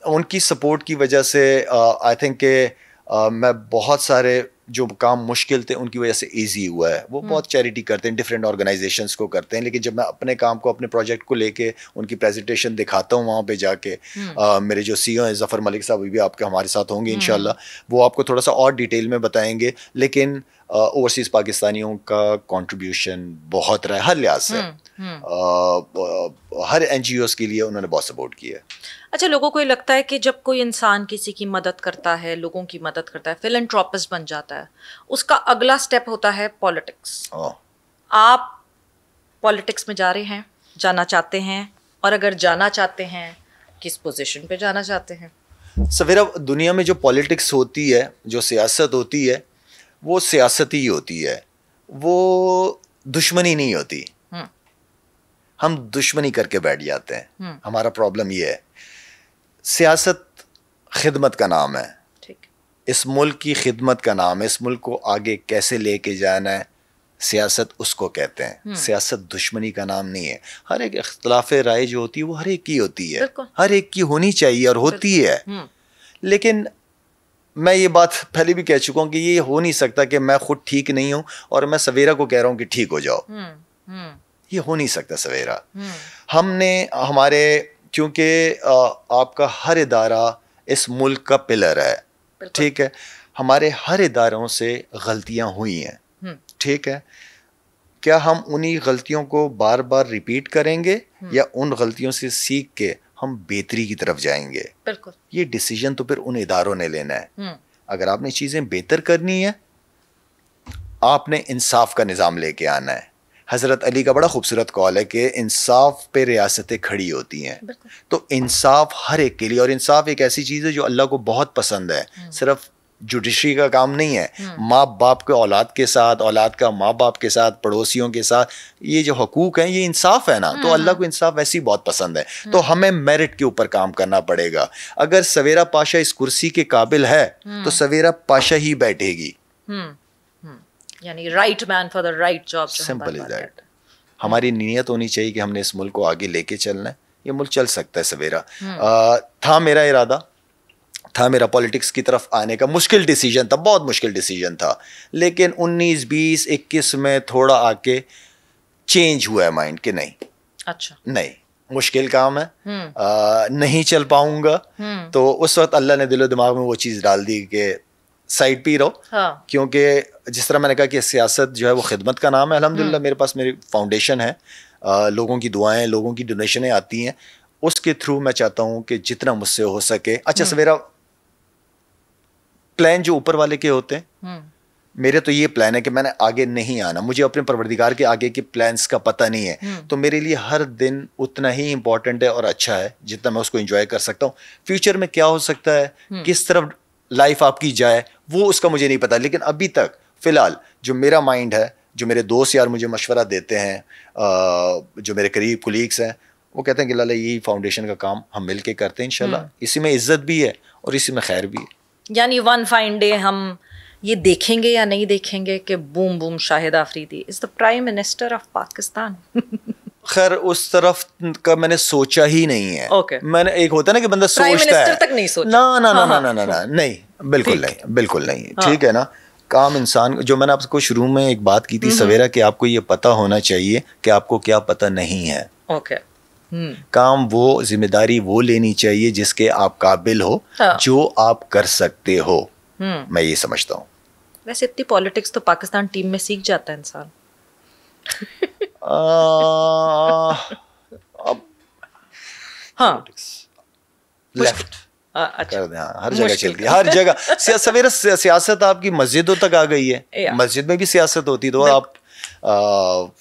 ان کی سپورٹ کی وجہ سے آئی تھنک کہ میں بہت سارے جو کام مشکل تھے ان کی وجہ سے ایزی ہوا ہے. وہ بہت چیریٹی کرتے ہیں, ڈفرینٹ آرگنائزیشنس کو کرتے ہیں, لیکن جب میں اپنے کام کو, اپنے پروجیکٹ کو لے کے ان کی پریزنٹیشن دکھاتا ہوں وہاں پہ جا کے, میرے جو CEO ہیں ظفر ملک صاحب بھی آپ کے ہمارے ساتھ ہوں گے انشاءاللہ, وہ آپ کو تھوڑا سا اور ڈیٹیل میں بتائیں گے, لیکن اوورسیز پاکستانیوں کا کنٹریبیوشن بہت رہا ہے ہر لحاظ سے, ہر NGOs کے لیے انہوں نے بہت سپورٹ کیا ہے. اچھا, لوگوں کو یہ لگتا ہے کہ جب کوئی انسان کسی کی مدد کرتا ہے, لوگوں کی مدد کرتا ہے, فلنٹراپسٹ بن جاتا ہے, اس کا اگلا سٹیپ ہوتا ہے پالیٹکس. آپ پالیٹکس میں جا رہے ہیں, جانا چاہتے ہیں, اور اگر جانا چاہتے ہیں کس پوزیشن پہ جانا چاہتے ہیں؟ سویرا, دنیا میں جو پالیٹکس ہوتی ہے, جو سیاست ہوتی ہے, وہ سیاست ہی ہوتی ہے, وہ دشمنی نہیں ہوتی. ہم دشمنی کر کے بیٹھ جاتے ہیں, ہمارا پرابلم یہ ہے. سیاست خدمت کا نام ہے, اس ملک کی خدمت کا نام ہے, اس ملک کو آگے کیسے لے کے جانا ہے, سیاست اس کو کہتے ہیں. سیاست دشمنی کا نام نہیں ہے. ہر ایک اختلاف رائے جو ہوتی ہے وہ ہر ایک کی ہوتی ہے, ہر ایک کی ہونی چاہیے اور ہوتی ہے, لیکن میں یہ بات پہلے بھی کہہ چکا ہوں کہ یہ ہو نہیں سکتا کہ میں خود ٹھیک نہیں ہوں اور میں سویرا کو کہہ رہا ہوں کہ ٹھیک ہو جاؤ. یہ ہو نہیں سکتا سویرا. ہم نے ہمارے, کیونکہ آپ کا ہر ادارہ اس ملک کا پلر ہے, ٹھیک ہے, ہمارے ہر اداروں سے غلطیاں ہوئی ہیں, ٹھیک ہے, کیا ہم انہی غلطیوں کو بار بار ریپیٹ کریں گے یا ان غلطیوں سے سیکھ کے ہم بہتری کی طرف جائیں گے؟ بالکل. یہ ڈیسیجن تو پھر ان اداروں نے لینا ہے. اگر آپ نے چیزیں بہتر کرنی ہے, آپ نے انصاف کا نظام لے کے آنا ہے. حضرت علی کا بڑا خوبصورت قول ہے کہ انصاف پہ ریاستیں کھڑی ہوتی ہیں. تو انصاف ہر ایک کے لیے, اور انصاف ایک ایسی چیز ہے جو اللہ کو بہت پسند ہے. صرف جوڈیشری کا کام نہیں ہے, ماں باپ کے اولاد کے ساتھ, اولاد کا ماں باپ کے ساتھ, پڑوسیوں کے ساتھ, یہ جو حقوق ہیں یہ انصاف ہے نا. تو اللہ کو انصاف ویسے ہی بہت پسند ہے. تو ہمیں میرٹ کے اوپر کام کرنا پڑے گا. اگر سویرا پاشا اس کرسی کے قابل ہے تو سویرا پاشا ہی بیٹھے گی. یعنی right man for the right job. Simple is that. ہماری نیت ہونی چاہیے کہ ہم نے اس ملک کو آگے لے کے چلنا ہے. یہ ملک چل سکتا ہے سویرا. تھا میرا ارادہ, تھا میرا پالیٹکس کی طرف آنے کا. مشکل ڈیسیجن تھا, بہت مشکل ڈیسیجن تھا, لیکن 19, 20, 21 میں تھوڑا آ کے چینج ہوا ہے مائنڈ کہ نہیں, اچھا نہیں مشکل کام ہے, نہیں چل پاؤں گا. تو اس وقت اللہ نے دل و دماغ میں وہ چیز ڈال دی کہ سائڈ پہ ہی رہو, کیونکہ جس طرح میں نے کہا کہ سیاست جو ہے وہ خدمت کا نام ہے. الحمدللہ میرے پاس میری فاؤنڈیشن ہے, لوگوں کی دعائیں, لوگوں کی ڈونیشنیں آتی ہیں, اس کے تھرو میں چاہتا ہوں کہ جتنا مجھ سے ہو سکے. اچھا سویرا, پلان جو اوپر والے کے ہوتے ہیں, میرے تو یہ پلان ہے کہ میں نے آگے نہیں آنا, مجھے اپنے پروردگار کے آگے کے پلانس کا پتہ نہیں ہے, تو میرے لیے ہر دن اتنا ہی امپورٹنٹ ہے اور اچھا ہے جتنا میں اس کو انجوائے کر سکتا ہوں. فیوچر میں کیا ہو سکتا ہے, کس طرف لائف آپ کی جائے, وہ اس کا مجھے نہیں پتا. لیکن ابھی تک فی الحال جو میرا مائنڈ ہے, جو میرے دوست یار مجھے مشورہ دیتے ہیں, جو میرے قریب کولیگس ہیں, وہ کہتے ہیں کہ لالا یہی فاؤنڈیشن کا کام ہم مل کے کرتے ہیں انشاءاللہ. اسی میں عزت بھی ہے اور اسی میں خیر بھی ہے. یعنی ون فائن ڈے ہم یہ دیکھیں گے یا نہیں دیکھیں گے کہ boom boom Shahid Afridi is the prime minister of Pakistan. خیر اس طرف کا میں نے سوچا ہی نہیں ہے. میں نے ایک ہوتا ہے نا کہ بندہ سوچتا ہے, تک نہیں سوچا. نا نہیں, بالکل نہیں, بالکل نہیں. ٹھیک ہے نا, کام انسان, جو میں نے آپ کو شروع میں ایک بات کی تھی سویرا, کہ آپ کو یہ پتا ہونا چاہیے کہ آپ کو کیا پتا نہیں ہے. کام وہ, ذمہ داری وہ لینی چاہیے جس کے آپ قابل ہو, جو آپ کر سکتے ہو. میں یہ سمجھتا ہوں. ویسے اتنی پالیٹکس تو پاکستان ٹیم میں سیکھ جاتا ہے انسان. لیفٹ کر دیں, ہر جگہ چلتی ہے, ہر جگہ. سویرا سیاست آپ کی مسجدوں تک آ گئی ہے, مسجد میں بھی سیاست ہوتی, تو آپ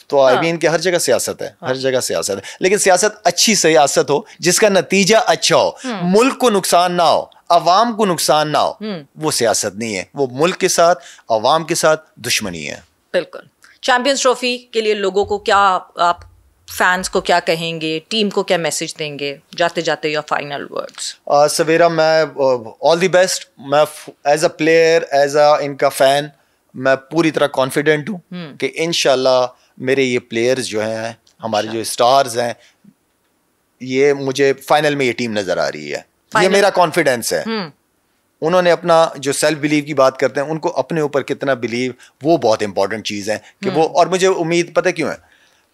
تو آئی مین کہ ہر جگہ سیاست ہے, ہر جگہ سیاست ہے. لیکن سیاست اچھی سیاست ہو جس کا نتیجہ اچھا ہو, ملک کو نقصان نہ ہو, عوام کو نقصان نہ ہو, وہ سیاست نہیں ہے. وہ ملک کے ساتھ, عوام کے ساتھ دشمنی ہے. بالکل. چیمپئنز ٹرافی کے لیے لوگوں کو کیا, آپ فینس کو کیا کہیں گے, ٹیم کو کیا میسج دیں گے جاتے جاتے, یا فائنل ورڈز؟ سویرا میں آل دی بیسٹ. میں as a player, as a ان کا فین, میں پوری طرح کانفیڈنٹ ہوں کہ انشاءاللہ میرے یہ پلیئرز جو ہیں, ہمارے جو اسٹارز ہیں, یہ مجھے فائنل میں یہ ٹیم نظر آ رہی ہے. یہ میرا کانفیڈنس ہے. انہوں نے اپنا جو سیلف بلیو کی بات کرتے ہیں, ان کو اپنے اوپر کتنا بلیو, وہ بہت امپورٹنٹ چیز ہے کہ وہ. اور مجھے امید پتہ کیوں ہے,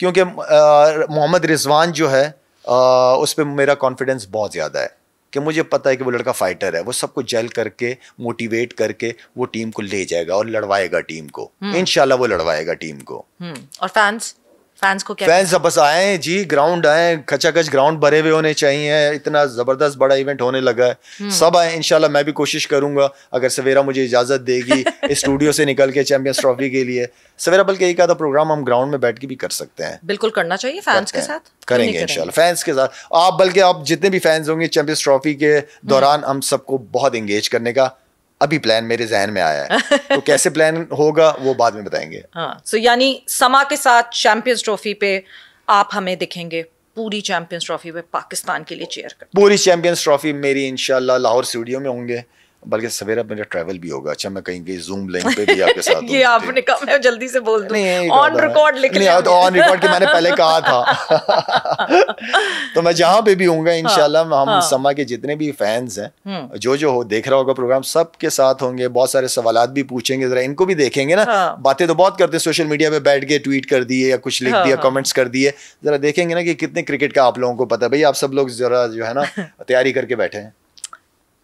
کیونکہ محمد رضوان جو ہے, اس پہ میرا کانفیڈنس بہت زیادہ ہے کہ مجھے پتہ ہے کہ وہ لڑکا فائٹر ہے. وہ سب کو جیل کر کے, موٹیویٹ کر کے وہ ٹیم کو لے جائے گا اور لڑوائے گا ٹیم کو. انشاءاللہ وہ لڑوائے گا ٹیم کو. اور فینس کو کیا, فینس بس آئیں جی, گراؤنڈ آئیں, کھچا کچ گراؤنڈ بھرے ہوئے ہونے چاہیے. اتنا زبردست بڑا ایونٹ ہونے لگا ہے, سب آئیں انشاءاللہ. میں بھی کوشش کروں گا اگر سویرا مجھے اجازت دے گی اسٹوڈیو سے نکل کے چیمپئنز ٹرافی کے لیے. سویرا بلکہ ایک آدھا پروگرام ہم گراؤنڈ میں بیٹھ کے بھی کر سکتے ہیں. بالکل کرنا چاہیے, فینس کے ساتھ کریں گے انشاءاللہ, فینس کے ساتھ. آپ بلکہ آپ جتنے بھی فینس ہوں گے چیمپئنز ٹرافی کے دوران, ہم سب کو بہت انگیج کرنے کا ابھی پلان میرے ذہن میں آیا ہے. تو کیسے پلان ہوگا وہ بعد میں بتائیں گے. سو یعنی سما کے ساتھ چیمپئنز ٹرافی پہ آپ ہمیں دکھیں گے, پوری چیمپئنز ٹرافی پہ پاکستان کے لیے چیئر کر. پوری چیمپئنز ٹرافی میری انشاءاللہ لاہور اسٹوڈیو میں ہوں گے, بلکہ سویرا میرا ٹریول بھی ہوگا. اچھا میں کہیں گے زوم لنک پہ بھی آپ کے ساتھ. یہ آپ نے کہا, میں جلدی سے بول دوں, آن ریکارڈ لکھ لیں. آن ریکارڈ کہ میں نے پہلے کہا تھا. تو میں جہاں پہ بھی ہوں گا انشاءاللہ, ہم سما کے جتنے بھی فینس ہیں, جو ہو دیکھ رہا ہوگا پروگرام, سب کے ساتھ ہوں گے. بہت سارے سوالات بھی پوچھیں گے, ذرا ان کو بھی دیکھیں گے نا. باتیں تو بہت کرتے ہیں سوشل میڈیا پہ بیٹھ کے, ٹویٹ کر دیے یا کچھ لکھ دیا, کمنٹس کر دیے. ذرا دیکھیں گے نا کہ کتنے کرکٹ کا آپ لوگوں کو پتا ہے. بھائی آپ سب لوگ ذرا جو ہے نا تیاری کر کے بیٹھے ہیں.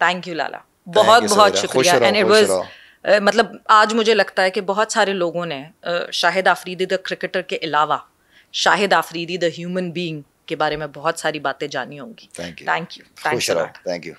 تھینک یو لالا, بہت بہت شکریہ. اینڈ اٹ واز, مطلب آج مجھے لگتا ہے کہ بہت سارے لوگوں نے شاہد آفریدی دا کرکٹر کے علاوہ شاہد آفریدی دا ہیومن بینگ کے بارے میں بہت ساری باتیں جانی ہوں گی. Thank you. Thank you.